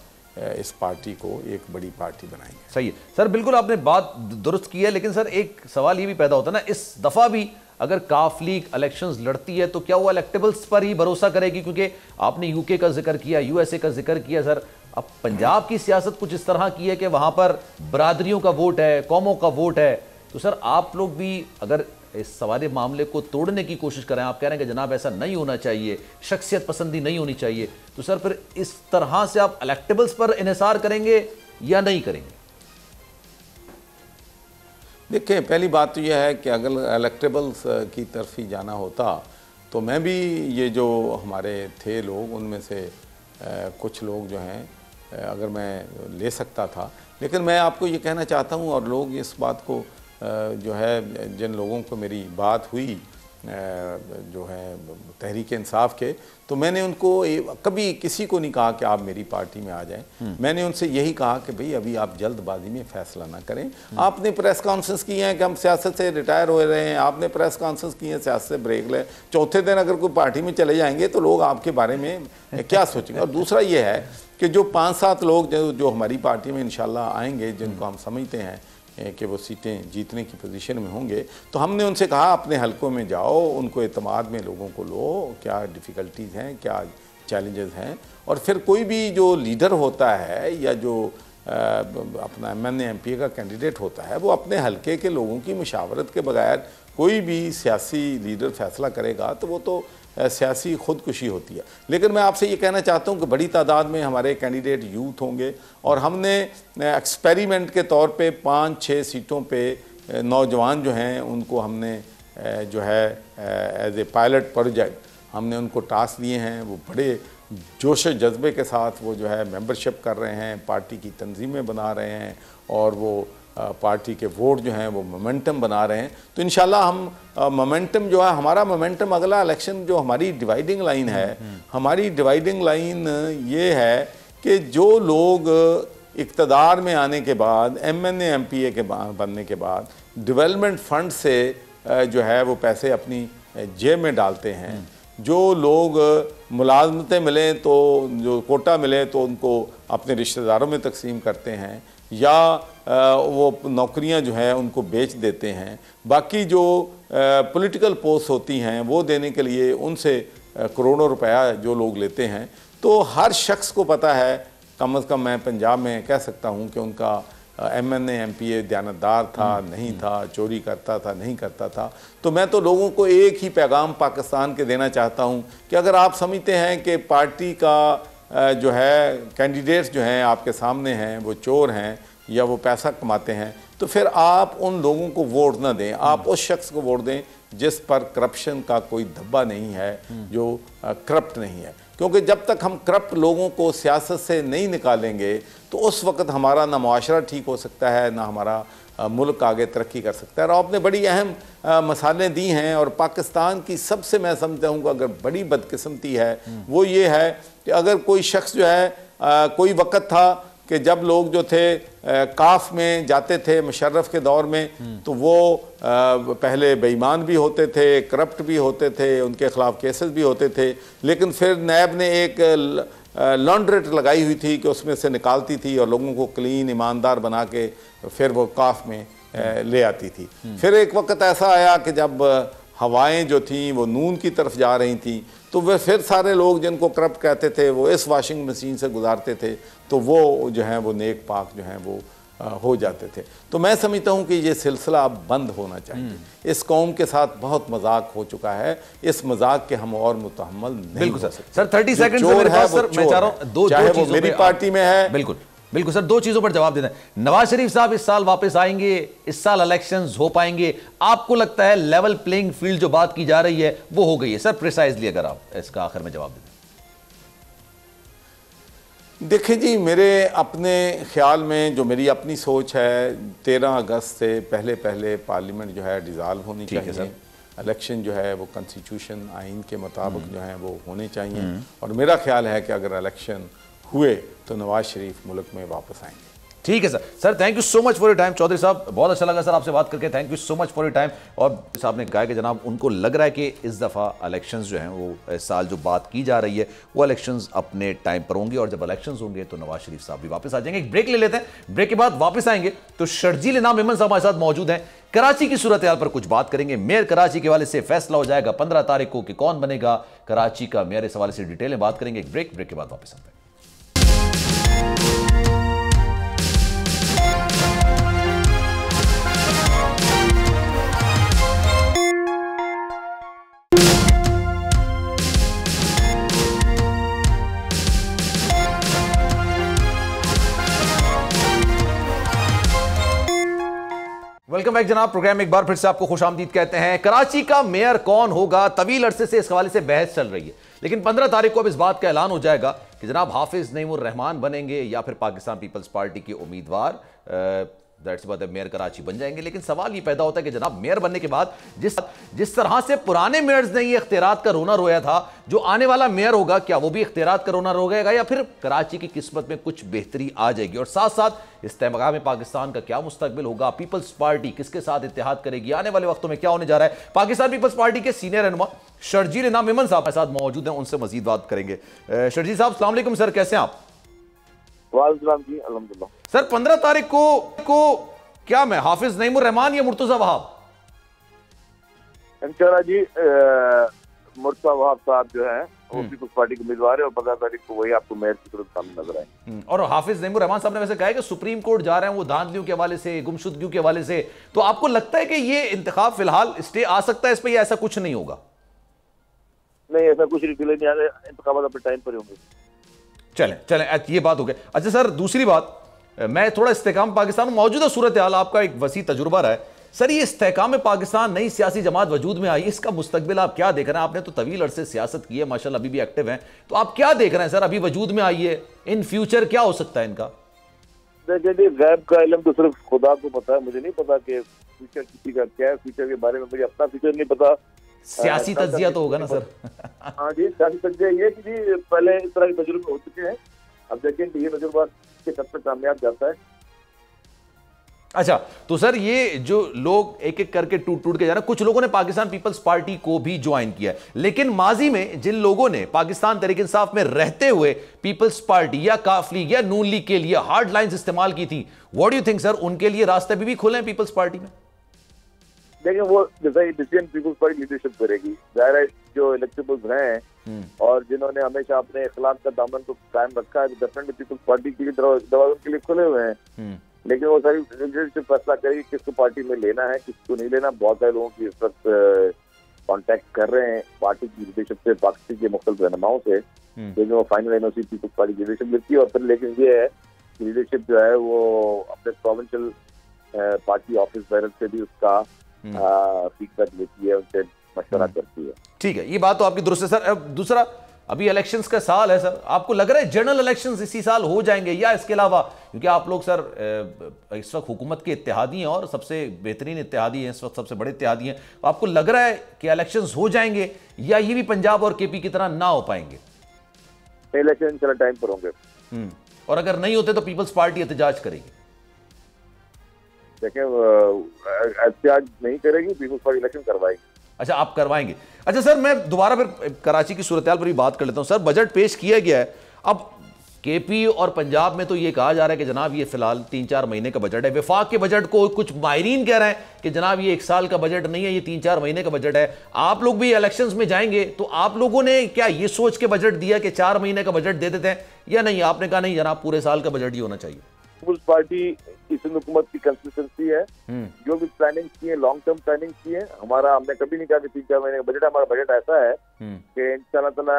इस पार्टी को एक बड़ी पार्टी बनाएंगे। सही है सर, बिल्कुल आपने बात दुरुस्त की है, लेकिन सर एक सवाल ये भी पैदा होता है ना, इस दफ़ा भी अगर काफ लीग इलेक्शंस लड़ती है तो क्या वो इलेक्टेबल्स पर ही भरोसा करेगी? क्योंकि आपने UK का जिक्र किया, USA का जिक्र किया सर, अब पंजाब की सियासत कुछ इस तरह की है कि वहां पर बरादरियों का वोट है, कौमों का वोट है, तो सर आप लोग भी अगर इस सारे मामले को तोड़ने की कोशिश करें, आप कह रहे हैं कि जनाब ऐसा नहीं होना चाहिए, शख्सियत पसंदी नहीं होनी चाहिए, तो सर फिर इस तरह से आप इलेक्टेबल्स पर इन्हिसार करेंगे या नहीं करेंगे? देखिए, पहली बात तो यह है कि अगर इलेक्टेबल्स की तरफ ही जाना होता तो मैं भी ये जो हमारे थे लोग उनमें से कुछ लोग जो हैं अगर मैं ले सकता था, लेकिन मैं आपको ये कहना चाहता हूँ और लोग इस बात को जो है जिन लोगों को मेरी बात हुई जो है तहरीक इंसाफ के, तो मैंने उनको कभी किसी को नहीं कहा कि आप मेरी पार्टी में आ जाएं। मैंने उनसे यही कहा कि भाई अभी आप जल्दबाजी में फैसला ना करें। आपने प्रेस कॉन्फ्रेंस की है कि हम सियासत से रिटायर हो रहे हैं, आपने प्रेस कॉन्फ्रेंस की है सियासत से ब्रेक लें, चौथे दिन अगर कोई पार्टी में चले जाएंगे तो लोग आपके बारे में क्या सोचेंगे। और दूसरा ये है कि जो 5-7 लोग जो हमारी पार्टी में इंशाल्लाह आएंगे, जिनको हम समझते हैं कि वो सीटें जीतने की पोजीशन में होंगे, तो हमने उनसे कहा अपने हलकों में जाओ, उनको एतमाद में लोगों को लो, क्या डिफ़िकल्टीज़ हैं, क्या चैलेंजेस हैं, और फिर कोई भी जो लीडर होता है या जो अपना MNA MP का कैंडिडेट होता है वो अपने हलके के लोगों की मुशावरत के बगैर कोई भी सियासी लीडर फैसला करेगा तो वो तो सियासी खुदकुशी होती है। लेकिन मैं आपसे ये कहना चाहता हूँ कि बड़ी तादाद में हमारे कैंडिडेट यूथ होंगे और हमने एक्सपेरिमेंट के तौर पे 5-6 सीटों पे नौजवान जो हैं उनको हमने जो है एज ए पायलट प्रोजेक्ट हमने उनको टास्क दिए हैं। वो बड़े जोश जज्बे के साथ वो जो है मेंबरशिप कर रहे हैं, पार्टी की तंजीमें बना रहे हैं और वो पार्टी के वोट जो हैं वो मोमेंटम बना रहे हैं। तो इंशाल्लाह हम मोमेंटम जो है हमारा मोमेंटम अगला इलेक्शन जो हमारी डिवाइडिंग लाइन है, हमारी डिवाइडिंग लाइन ये है कि जो लोग इक़्तिदार में आने के बाद MNA MPA के बनने के बाद डेवलपमेंट फंड से जो है वो पैसे अपनी जेब में डालते हैं, जो लोग मुलाजमतें मिलें तो जो कोटा मिले तो उनको अपने रिश्तेदारों में तकसीम करते हैं या वो नौकरियां जो हैं उनको बेच देते हैं, बाकी जो पॉलिटिकल पोस्ट होती हैं वो देने के लिए उनसे करोड़ों रुपया जो लोग लेते हैं। तो हर शख्स को पता है, कम से कम मैं पंजाब में कह सकता हूँ कि उनका MNA MPA दयानतदार था नहीं था, चोरी करता था नहीं करता था। तो मैं तो लोगों को एक ही पैगाम पाकिस्तान के देना चाहता हूँ कि अगर आप समझते हैं कि पार्टी का जो है कैंडिडेट्स जो हैं आपके सामने हैं वो चोर हैं या वो पैसा कमाते हैं, तो फिर आप उन लोगों को वोट ना दें, आप उस शख्स को वोट दें जिस पर करप्शन का कोई धब्बा नहीं है, जो करप्ट नहीं है। क्योंकि जब तक हम करप्ट लोगों को सियासत से नहीं निकालेंगे तो उस वक्त हमारा ना मुआशरा ठीक हो सकता है, ना हमारा मुल्क आगे तरक्की कर सकता है। और आपने बड़ी अहम मसालें दी हैं और पाकिस्तान की सबसे मैं समझता हूँ कि अगर बड़ी बदकिस्मती है वो ये है कि अगर कोई शख्स जो है कोई वक़्त था कि जब लोग जो थे काफ में जाते थे मुशर्रफ के दौर में तो वो पहले बेईमान भी होते थे, करप्ट भी होते थे, उनके ख़िलाफ़ केसेस भी होते थे, लेकिन फिर नैब ने एक लॉन्ड्रेट लगाई हुई थी कि उसमें से निकालती थी और लोगों को क्लीन ईमानदार बना के फिर वो काफ में ले आती थी। फिर एक वक्त ऐसा आया कि जब हवाएं जो थीं वो नून की तरफ जा रही थी तो वे फिर सारे लोग जिनको करप्ट कहते थे वो इस वॉशिंग मशीन से गुजारते थे, तो वो जो हैं वो नेक पाक जो हैं वो हो जाते थे। तो मैं समझता हूँ कि ये सिलसिला अब बंद होना चाहिए। इस कौम के साथ बहुत मजाक हो चुका है, इस मजाक के हम और मुतहम्मल नहीं हो सकते। सर 30 सेकंड से मेरे पास सर मैं चाह रहा हूं दो चाहे चीजों वो मेरी पार्टी में है, बिल्कुल बिल्कुल सर, दो चीजों पर जवाब देना है। नवाज शरीफ साहब इस साल वापस आएंगे, इस साल इलेक्शंस हो पाएंगे, आपको लगता है लेवल प्लेइंग फील्ड जो बात की जा रही है वो हो गई है? सर प्रिसाइजली अगर आप इसका आखिर में जवाब दें। देखिए जी, मेरे अपने ख्याल में जो मेरी अपनी सोच है, 13 अगस्त से पहले पहले पार्लियामेंट जो है डिज़ाल्व होनी चाहिए। इलेक्शन जो है वो कॉन्स्टिट्यूशन आइन के मुताबिक जो है वो होने चाहिए। और मेरा ख्याल है कि अगर इलेक्शन हुए तो नवाज शरीफ मुल्क में वापस आएंगे। ठीक है sir. Sir thank you so much for your time. Chaudhary साहब बहुत अच्छा लगा सर आपसे बात करके, thank you so much for your time. और साहब ने कहा कि जनाब उनको लग रहा है कि इस दफ़ा इलेक्शंस जो हैं वो इस साल जो बात की जा रही है वो इलेक्शंस अपने टाइम पर होंगे, और जब इलेक्शंस होंगे तो नवाज शरीफ साहब भी वापस आ जाएंगे। एक ब्रेक ले लेते हैं, ब्रेक के बाद वापस आएंगे तो शर्जील इनाम मेमन साहब हमारे साथ मौजूद हैं। कराची की सूरत हाल पर कुछ बात करेंगे। मेयर कराची के हवाले से फैसला हो जाएगा 15 तारीख को कि कौन बनेगा कराची का मेयर, इस हवाले से डिटेल में बात करेंगे। एक ब्रेक के बाद वापस आते हैं। वेलकम बैक जनाब। प्रोग्राम में एक बार फिर से आपको खुशामदीद कहते हैं। कराची का मेयर कौन होगा, तवील अरसे से इस हवाले से बहस चल रही है, लेकिन 15 तारीख को अब इस बात का ऐलान हो जाएगा कि जनाब हाफिज नईमुर रहमान बनेंगे या फिर पाकिस्तान पीपल्स पार्टी के उम्मीदवार दैट्स बात मेयर कराची बन जाएंगे। लेकिन सवाल ये पैदा होता है कि जनाब मेयर बनने के बाद जिस तरह से पुराने मेयर्स ने ये इख्तियारात का रोना रोया था, जो आने वाला मेयर होगा क्या वो भी इख्तियारात का रोना रोएगा या फिर कराची की किस्मत में कुछ बेहतरी आ जाएगी? और साथ साथ इस्तेमाल में पाकिस्तान का क्या मुस्तकबिल होगा, पीपल्स पार्टी किसके साथ इत्तेहाद करेगी, आने वाले वक्तों में क्या होने जा रहा है? पाकिस्तान पीपल्स पार्टी के सीनियर रहनुमा शर्जील इनाम मेमन साहब के साथ मौजूद हैं, उनसे मजीद बात करेंगे। शर्जील साहब अस्सलाम वालेकुम सर, कैसे हैं आप? वालेकुम जी, अल्हम्दुलिल्लाह। सर 15 तारीख को क्या मैं हाफिज नईमुर रहमान या मुर्तजा वहाब? इंशाल्लाह जी, मुर्तजा वहाब साहब जो है वो पीपल्स पार्टी के उम्मीदवार है और 15 तारीख को वही आपको मेयर की तरफ सामने नजर आए। और हाफिज नईमुर रहमान साहब ने वैसे कहा है कि सुप्रीम कोर्ट जा रहे हैं वो धांधलियों के हवाले से, गुमशुदगियों के हवाले से, तो आपको लगता है कि ये इंतखाब फिलहाल स्टे आ सकता है इस पर या ऐसा कुछ नहीं होगा? नहीं, ऐसा कुछ डिले नहीं आ रहा, इंतखाबात अपने टाइम पर होंगे। चलें ये बात हो गई। अच्छा सर दूसरी बात, मैं थोड़ा इस्तेकाम पाकिस्तान में मौजूदा सूरत हाल, आपका एक वसी तजुर्बा रहा है सर, ये इस्तेकाम में पाकिस्तान नई सियासी जमात वजूद में आई, इसका मुस्तकबिल आप क्या देख रहे हैं? आपने तो तवील अरसे सियासत की है माशाल्लाह, अभी भी एक्टिव हैं, तो आप क्या देख रहे हैं सर? अभी वजूद में आई है, इन फ्यूचर क्या हो सकता है इनका? देखिए जी, गैब का इल्म तो सिर्फ खुदा को पता है, मुझे नहीं पता कि फ्यूचर किसी का क्या है। फ्यूचर के बारे में मुझे अपना फ्यूचर नहीं पता। सियासी तज्जिया तो होगा ना सर? हाँ जी, सियासी तज्जिया ये कि जी पहले इस तरह के तजुर्बे हो चुके हैं, अब देखें कि ये तजुर्बा के कब तक कामयाब जाता है। अच्छा तो सर ये जो लोग एक एक करके टूट के जा रहे हैं, कुछ लोगों ने पाकिस्तान पीपल्स पार्टी को भी ज्वाइन किया है, लेकिन माजी में जिन लोगों ने पाकिस्तान तहरीक इंसाफ में रहते हुए पीपल्स पार्टी या काफ लीग या नून लीग के लिए हार्ड लाइंस इस्तेमाल की थी, what do you think sir, उनके लिए रास्ते भी खुले हैं पीपल्स पार्टी में? देखिए वो जैसा डिसीजन पीपल्स पार्टी लीडरशिप करेगी, जाहिर है जो इलेक्टेबल्स रहे हैं और जिन्होंने हमेशा अपने इख्तिलाफ का दामन को कायम रखा है, तो डेफिनेटली पीपल्स पार्टी के लिए दरवाजे उनके लिए खुले हुए हैं। लेकिन वो सारी लीडरशिप फैसला करेगी किसको पार्टी में लेना है, किसको नहीं लेना। बहुत सारे लोगों की इस वक्त कॉन्टेक्ट कर रहे हैं पार्टी की लीडरशिप से, पार्टी के मुख्तलिफ रहनुमाओं से, लेकिन वो फाइनल एनओसी पीपल्स पार्टी की लीडरशिप मिलती है। और फिर लेकिन ये है लीडरशिप जो है वो अपने प्रोविंशियल पार्टी ऑफिस बैरर से भी उसका फीडबैक लेती है, उनसे मशवरा करती है। ठीक है, ये बात तो आपकी दुरुस्त है सर। अब दूसरा, अभी इलेक्शंस का साल है सर, आपको लग रहा है जनरल इलेक्शंस इसी साल हो जाएंगे या इसके अलावा, क्योंकि आप लोग सर इस वक्त हुकूमत के इत्तेहादी हैं और सबसे बेहतरीन इत्तेहादी हैं इस वक्त, सबसे बड़े इत्तेहादी हैं, तो आपको लग रहा है कि इलेक्शंस हो जाएंगे या ये भी पंजाब और केपी की तरह ना हो पाएंगे? इलेक्शन चला टाइम पर होंगे। और अगर नहीं होते तो पीपल्स पार्टी एहतजाज करेगी? देखें एहतजाज नहीं करेगी, पीपल्स पार्टी इलेक्शन करवाएगी। अच्छा आप करवाएंगे। अच्छा सर मैं दोबारा फिर कराची की सूरत हाल पर भी बात कर लेता हूं सर। बजट पेश किया गया है, अब केपी और पंजाब में तो ये कहा जा रहा है कि जनाब ये फिलहाल 3-4 महीने का बजट है। विफाक के बजट को कुछ माहिरीन कह रहे हैं कि जनाब ये 1 साल का बजट नहीं है, ये 3-4 महीने का बजट है। आप लोग भी इलेक्शंस में जाएंगे तो आप लोगों ने क्या ये सोच के बजट दिया कि 4 महीने का बजट दे देते हैं, या नहीं आपने कहा नहीं जनाब पूरे साल का बजट ही होना चाहिए? पीपल्स पार्टी इस हुकूमत की कंसिस्टेंसी है, जो भी प्लानिंग की है लॉन्ग टर्म प्लानिंग की है। हमने कभी नहीं कहा कि 3-4 महीने का बजट है। हमारा बजट ऐसा है कि इंशाल्लाह ताला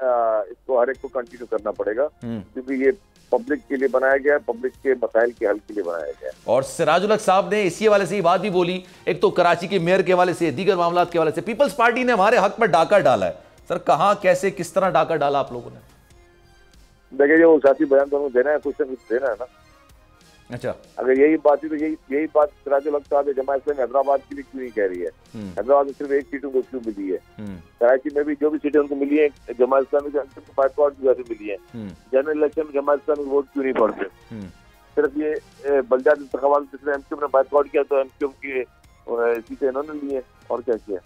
इसको हर एक को कंटिन्यू करना पड़ेगा, क्योंकि ये पब्लिक के लिए बनाया गया है, पब्लिक के मसाइल के हल के लिए बनाया गया है। और सिराजुल हक साहब ने इसी हवाले से ये बात भी बोली, एक तो कराची के मेयर के हवाले से, दीगर मामला के हवाले से, पीपल्स पार्टी ने हमारे हक में डाका डाला है। सर कहां, कैसे, किस तरह डाका डाला आप लोगों ने? देखिए, वो सियासी बयान तो हमें देना है, कुछ ना कुछ देना है ना। अच्छा, अगर यही बात थी तो यही बात सिराजुल हक साहब जमात इस्लामी हैदराबाद की भी क्यों नहीं कह रही है? हैदराबाद में सिर्फ एक सीट उनको क्यों मिली है? कराची में भी जो भी सीटें उनको मिली है जमात इस्लामी के बाइकआउट की वजह से मिली है। जनरल इलेक्शन में जमात इस्लामी वोट क्यों नहीं पड़ते? सिर्फ ये बलदात इंतखाबात जिसमें एमक्यूएम ने बाइकआउट किया तो एमक्यूएम की सीटें इन्होंने ली है, और क्या किया?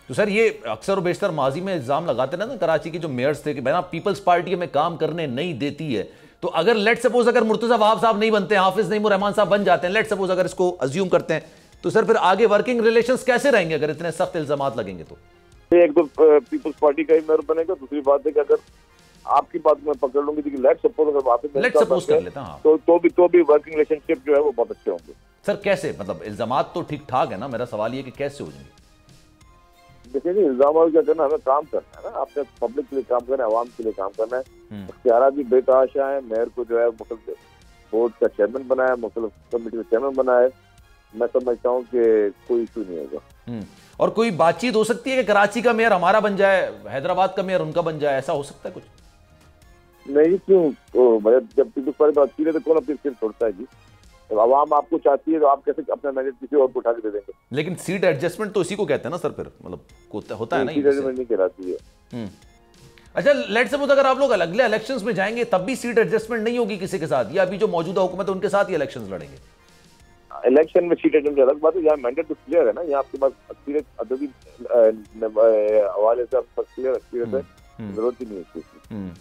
तो सर ये अक्सर बेशतर माजी में इल्जाम लगाते ना कराची के जो मेयर्स थे कि भाई पीपल्स पार्टी हमें काम करने नहीं देती है। तो अगर लेट सपोज अगर मुर्तजा वहाब साहब नहीं बनते, हाफिज नईम रहमान साहब बन जाते हैं, लेट सपोज अगर इसको अज्यूम करते हैं, तो सर फिर आगे वर्किंग रिलेशंस कैसे रहेंगे अगर इतने सख्त इल्जामात लगेंगे? तो एक तो पीपल्स पार्टी का ही मेयर बनेगा, दूसरी बात है कि अगर आपकी बात मैं पकड़ लूंगी कि लेट सपोज अगर वापस लेट सपोज कर लेता हाँ, तो भी वर्किंग रिलेशनशिप जो है वो बहुत अच्छे होंगे। सर कैसे, मतलब इल्जामात तो ठीक ठाक है ना, मेरा सवाल ये कि कैसे हो जाएंगे? देखिए, इल्जाम क्या करना, हमें काम करना है ना, आपने पब्लिक के लिए काम करना है, आवाम के लिए काम करना है। इख्तियारात भी बेतहाशा है। मेयर को जो है मुख्तलिफ बोर्ड का चेयरमैन बनाया, मुख्तलिफ कमेटी का चेयरमैन बनाया। मैं समझता हूँ कि कोई इशू नहीं होगा। और कोई बातचीत हो सकती है कि कराची का मेयर हमारा बन जाए, हैदराबाद का मेयर उनका बन जाए, ऐसा हो सकता है कुछ? नहीं, क्यों? तो जब पीपल्स पार्टी बात की तो कौन अपनी सीट छोड़ता है जी? तो आवाम आपको चाहती है तो आप कैसे अपना मैनेज किसी और को उठा के दे देंगे? लेकिन सीट एडजस्टमेंट तो इसी को कहते हैं ना सर, फिर मतलब होता है ना, सीट एडजस्टमेंट नहीं कराती है। अच्छा, लेट सपोज अगर आप लोग अगले इलेक्शंस में जाएंगे तब भी सीट एडजस्टमेंट नहीं होगी किसी के साथ, या अभी जो मौजूदा हुकूमत है उनके साथ ही इलेक्शंस लड़ेंगे? इलेक्शन में सीट एडजस्टमेंट अलग बात है, यहाँ मैंडेट तो क्लियर है ना, यहाँ आपके पास एक्सपीरियंस अदबी हवाले से आपके पास क्लियर एक्सपीरियंस है, जरूरत ही नहीं है।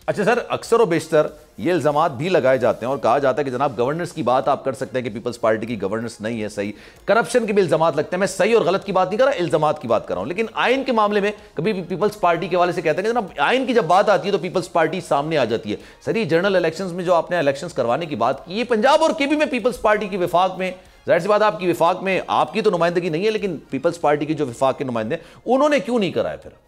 अच्छा सर, अक्सर और बेशतर ये इल्जामात भी लगाए जाते हैं और कहा जाता है कि जनाब गवर्नेंस की बात आप कर सकते हैं कि पीपल्स पार्टी की गवर्नेंस नहीं है सही, करप्शन के भी इल्जामात लगते हैं। मैं सही और गलत की बात नहीं कर रहा, इल्जामात की बात कर रहा हूं। लेकिन आइन के मामले में कभी भी पीपल्स पार्टी के वाले से कहते हैं कि जनाब आइन की जब बात आती है तो पीपल्स पार्टी सामने आ जाती है। सर ये जनरल इलेक्शन में जो आपने इलेक्शन करवाने की बात की, ये पंजाब और केबी में पीपल्स पार्टी की विफाक में, जाहिर सी बात आपकी विफाक में आपकी तो नुमाइंदगी नहीं है, लेकिन पीपल्स पार्टी की जो विफाक के नुमाइंदे उन्होंने क्यों नहीं कराया? फिर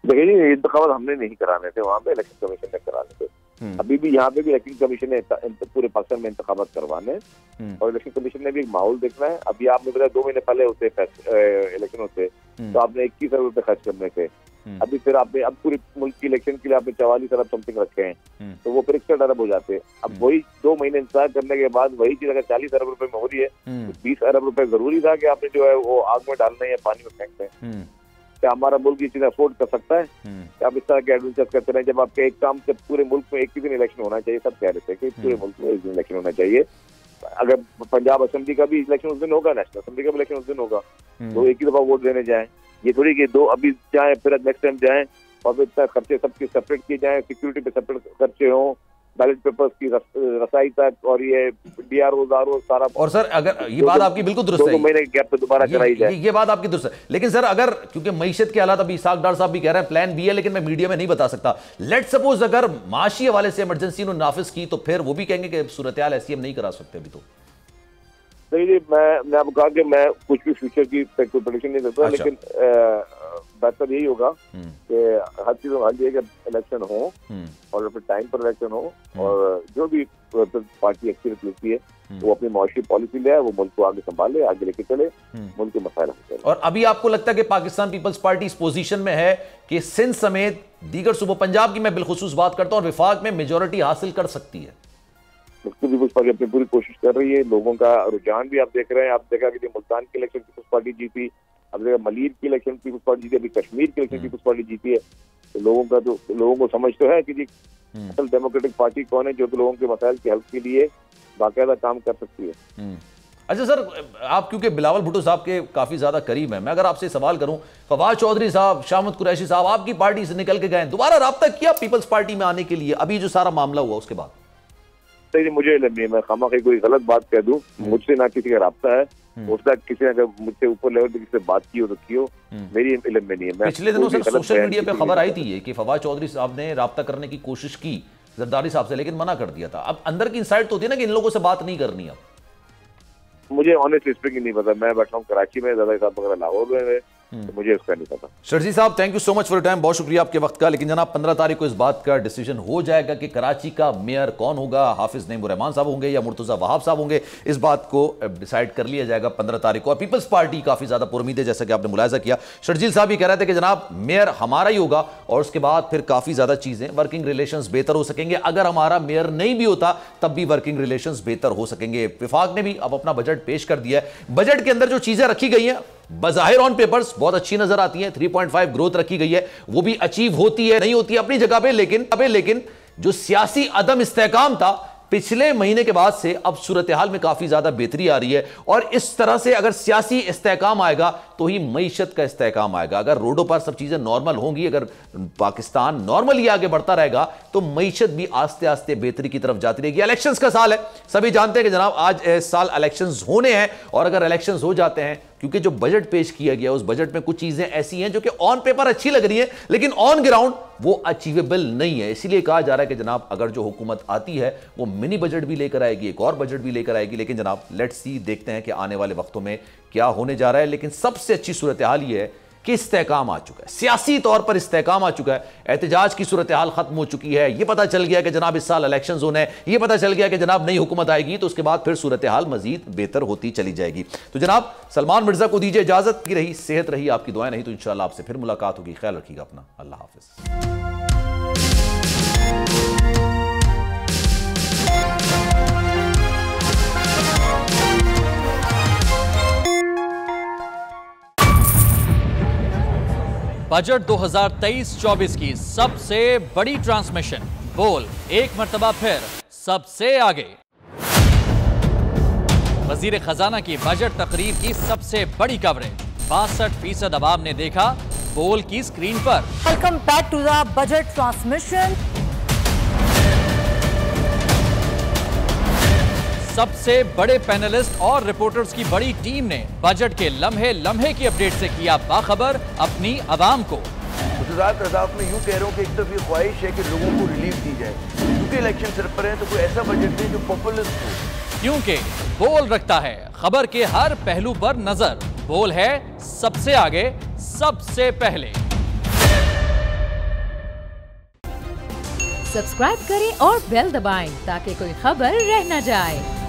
देखिए जी, इंतखाबात हमने नहीं कराने थे, वहाँ पे इलेक्शन कमीशन ने कराने थे। अभी भी यहाँ पे भी इलेक्शन कमीशन ने पूरे पाकिस्तान में इंतखाबात करवाने और इलेक्शन कमीशन ने भी एक माहौल देखना है। अभी आपने बताया 2 महीने पहले होते इलेक्शन होते तो आपने 21 अरब रुपए खर्च करने थे। अभी फिर आपने अब पूरे मुल्क की इलेक्शन के लिए आपने 44 अरब समथिंग रखे हैं, तो वो फिर 61 अरब हो जाते हैं। अब वही 2 महीने इंतजार करने के बाद वही चीज अगर 40 अरब रुपए में हो रही है तो 20 अरब रुपए जरूरी था कि आपने जो है वो आग में डालना है या पानी में फेंकना है। क्या हमारा मुल्क ये चीज अफोर्ड कर सकता है? क्या आप इस तरह के एडवेंचर करते रहे? जब आपके एक काम, जब पूरे मुल्क में एक ही दिन इलेक्शन होना चाहिए, सब कह रहे थे कि पूरे मुल्क में एक दिन इलेक्शन होना चाहिए। अगर पंजाब असेंबली का भी इलेक्शन उस दिन होगा, नेशनल असेंबली का भी इलेक्शन उस दिन होगा, तो एक ही दफा वोट देने जाए। ये थोड़ी कि 2 अभी जाए फिर नेक्स्ट टाइम जाए और फिर इतना खर्चे सबके सेपरेट किए जाए, सिक्योरिटी पे सेपरेट खर्चे हों, बैलेट पेपर्स की रसाई तक और ये डीआरओ सारा। और सर अगर ये बात आपकी बिल्कुल दुरुस्त है, 2 महीने के गैप पे दोबारा कराई जाए, ये बात आपकी दुरुस्त है। लेकिन सर अगर, क्योंकि मईशत के हालात अभी इसाक डार साहब भी कह रहे हैं प्लान बी है, लेकिन मैं मीडिया में नहीं बता सकता। लेट सपोज अगर माशी हवाले से इमरजेंसी उन्होंने नाफिज की तो फिर वो भी कहेंगे कि सूरत हाल ऐसी हम नहीं करा सकते अभी। तो नहीं जी, मैं आपको कहा कि मैं कुछ भी फ्यूचर की कोई प्रेडिक्शन नहीं देता। अच्छा। लेकिन बेहतर यही होगा कि हर चीज हल ये इलेक्शन हो और अपने टाइम पर इलेक्शन हो और जो भी पार्टी एक्सपीरियंस लेती है वो अपनी मुआशी पॉलिसी ले, वो मुल्क को आगे संभाले, आगे लेके चले, मुल्क के मसाइल हल करे। और अभी आपको लगता है कि पाकिस्तान पीपल्स पार्टी इस पोजीशन में है कि सिंध समेत दीगर सूबों, पंजाब की मैं बिलखुसूस बात करता हूँ, और विफाक में मेजोरिटी हासिल कर सकती है? पीपल्स पार्टी अपनी पूरी कोशिश कर रही है। लोगों का रुझान भी आप देख रहे हैं। आप देखा कि मुल्तान की इलेक्शन पीपल्स पार्टी जीती, अब देखा मलीर की इलेक्शन पीपल्स पार्टी जीती, अभी कश्मीर की इलेक्शन पीपल्स पार्टी जीती है। तो लोगों को समझ तो है कि जी असल डेमोक्रेटिक पार्टी कौन है जो कि लोगों के मसाइल के हल के लिए बाकायदा काम कर सकती है। अच्छा सर, आप क्योंकि बिलावल भुट्टो साहब के काफी ज्यादा करीब हैं, मैं अगर आपसे सवाल करूं, फवाद चौधरी साहब, शामत कुरैशी साहब आपकी पार्टी से निकल के गए, दोबारा राब्ता किया पीपल्स पार्टी में आने के लिए अभी जो सारा मामला हुआ उसके बाद? मुझे इल्म नहीं, मैं खामा कोई गलत बात कह दूं, मुझसे ना किसी का राब्ता है, उसका किसी ने अगर मुझसे ऊपर लेवल पे किसी से बात की हो तो की हो, मेरी इल्म में नहीं है। पिछले दिनों सर सोशल मीडिया पे खबर आई थी ये कि फवाद चौधरी साहब ने राब्ता करने की कोशिश की जरदारी साहब से, लेकिन मना कर दिया था। अब अंदर की इंसाइट तो होती है ना कि इन लोगों से बात नहीं करनी। अब मुझे ऑनेस्टली स्पीकिंग नहीं पता, मैं बैठा हूँ कराची में, जरदारी साहब वगैरह लाहौर में, तो मुझे उसका नहीं पता। शर्जी साहब, thank you so much for your time, बहुत शुक्रिया आपके वक्त का। लेकिन जनाब 15 तारीख को इस बात का डिसीजन हो जाएगा कि कराची का मेयर कौन होगा, हाफिज नईमुर्रहमान साहब होंगे या मुर्तजा वहाब साहब होंगे, इस बात को डिसाइड कर लिया जाएगा 15 तारीख को। और पीपल्स पार्टी काफी ज्यादा पुरुमीद है, जैसा कि आपने मुलाजा किया। शर्जील साहब ये कह रहे थे कि जनाब मेयर हमारा ही होगा और उसके बाद फिर काफी ज्यादा चीजें, वर्किंग रिलेशंस बेहतर हो सकेंगे। अगर हमारा मेयर नहीं भी होता तब भी वर्किंग रिलेशंस बेहतर हो सकेंगे। विफाक ने भी अब अपना बजट पेश कर दिया है। बजट के अंदर जो चीजें रखी गई हैं बज़ाहिर ऑन पेपर्स बहुत अच्छी नजर आती हैं। 3.5 ग्रोथ रखी गई है, वो भी अचीव होती है नहीं होती है अपनी जगह पे, लेकिन जो सियासी अदम इस्तेहकाम था पिछले महीने के बाद से अब सूरत हाल में काफी ज्यादा बेहतरी आ रही है। और इस तरह से अगर सियासी इस्तेहकाम आएगा तो ही मईशत का इस्तेहकाम आएगा। अगर रोडों पर सब चीजें नॉर्मल होंगी, अगर पाकिस्तान नॉर्मली आगे बढ़ता रहेगा तो मईशत भी आस्ते आस्ते बेहतरी की तरफ जाती रहेगी। इलेक्शंस का साल है, सभी जानते हैं कि जनाब आज इस साल इलेक्शंस होने हैं। और अगर इलेक्शंस हो जाते हैं, क्योंकि जो बजट पेश किया गया उस बजट में कुछ चीजें ऐसी हैं जो कि ऑन पेपर अच्छी लग रही हैं लेकिन ऑन ग्राउंड वो अचीवेबल नहीं है। इसीलिए कहा जा रहा है कि जनाब अगर जो हुकूमत आती है वो मिनी बजट भी लेकर आएगी, एक और बजट भी लेकर आएगी। लेकिन जनाब लेट्स सी, देखते हैं कि आने वाले वक्तों में क्या होने जा रहा है। लेकिन सबसे अच्छी सूरत हाल ये है कि इस्तेहकाम आ चुका है, सियासी तौर पर इस्तेहकाम आ चुका है। एहतजाज की सूरत हाल खत्म हो चुकी है। यह पता चल गया कि जनाब इस साल इलेक्शन होने हैं, यह पता चल गया कि जनाब नई हुकूमत आएगी तो उसके बाद फिर सूरत हाल मजीद बेहतर होती चली जाएगी। तो जनाब सलमान मिर्जा को दीजिए इजाजत, की रही सेहत रही आपकी दुआएं, नहीं तो इंशाल्लाह आपसे फिर मुलाकात होगी। ख्याल रखिएगा अपना, अल्लाह हाफिज। बजट 2023-24 की सबसे बड़ी ट्रांसमिशन, बोल एक मर्तबा फिर सबसे आगे। वजीर खजाना की बजट तकरीर की सबसे बड़ी कवरेज, 62% अवाम ने देखा बोल की स्क्रीन पर। Welcome back to the budget transmission. सबसे बड़े पैनलिस्ट और रिपोर्टर्स की बड़ी टीम ने बजट के लम्हे लम्हे की अपडेट से किया बाखबर अपनी आवाम को। गुजरात रज़ाक में यूं कह रहा हूं कि एक तरफ ये ख्वाहिश है कि लोगों को रिलीफ दी जाए, क्योंकि इलेक्शन सर पर है तो कोई ऐसा बजट दे जो पॉपुलिस्ट हो। क्योंकि बोल रखता है खबर के हर पहलू पर नजर, बोल है सबसे आगे सबसे पहले। सब्सक्राइब करें और बेल दबाएं ताकि कोई खबर रह न जाए।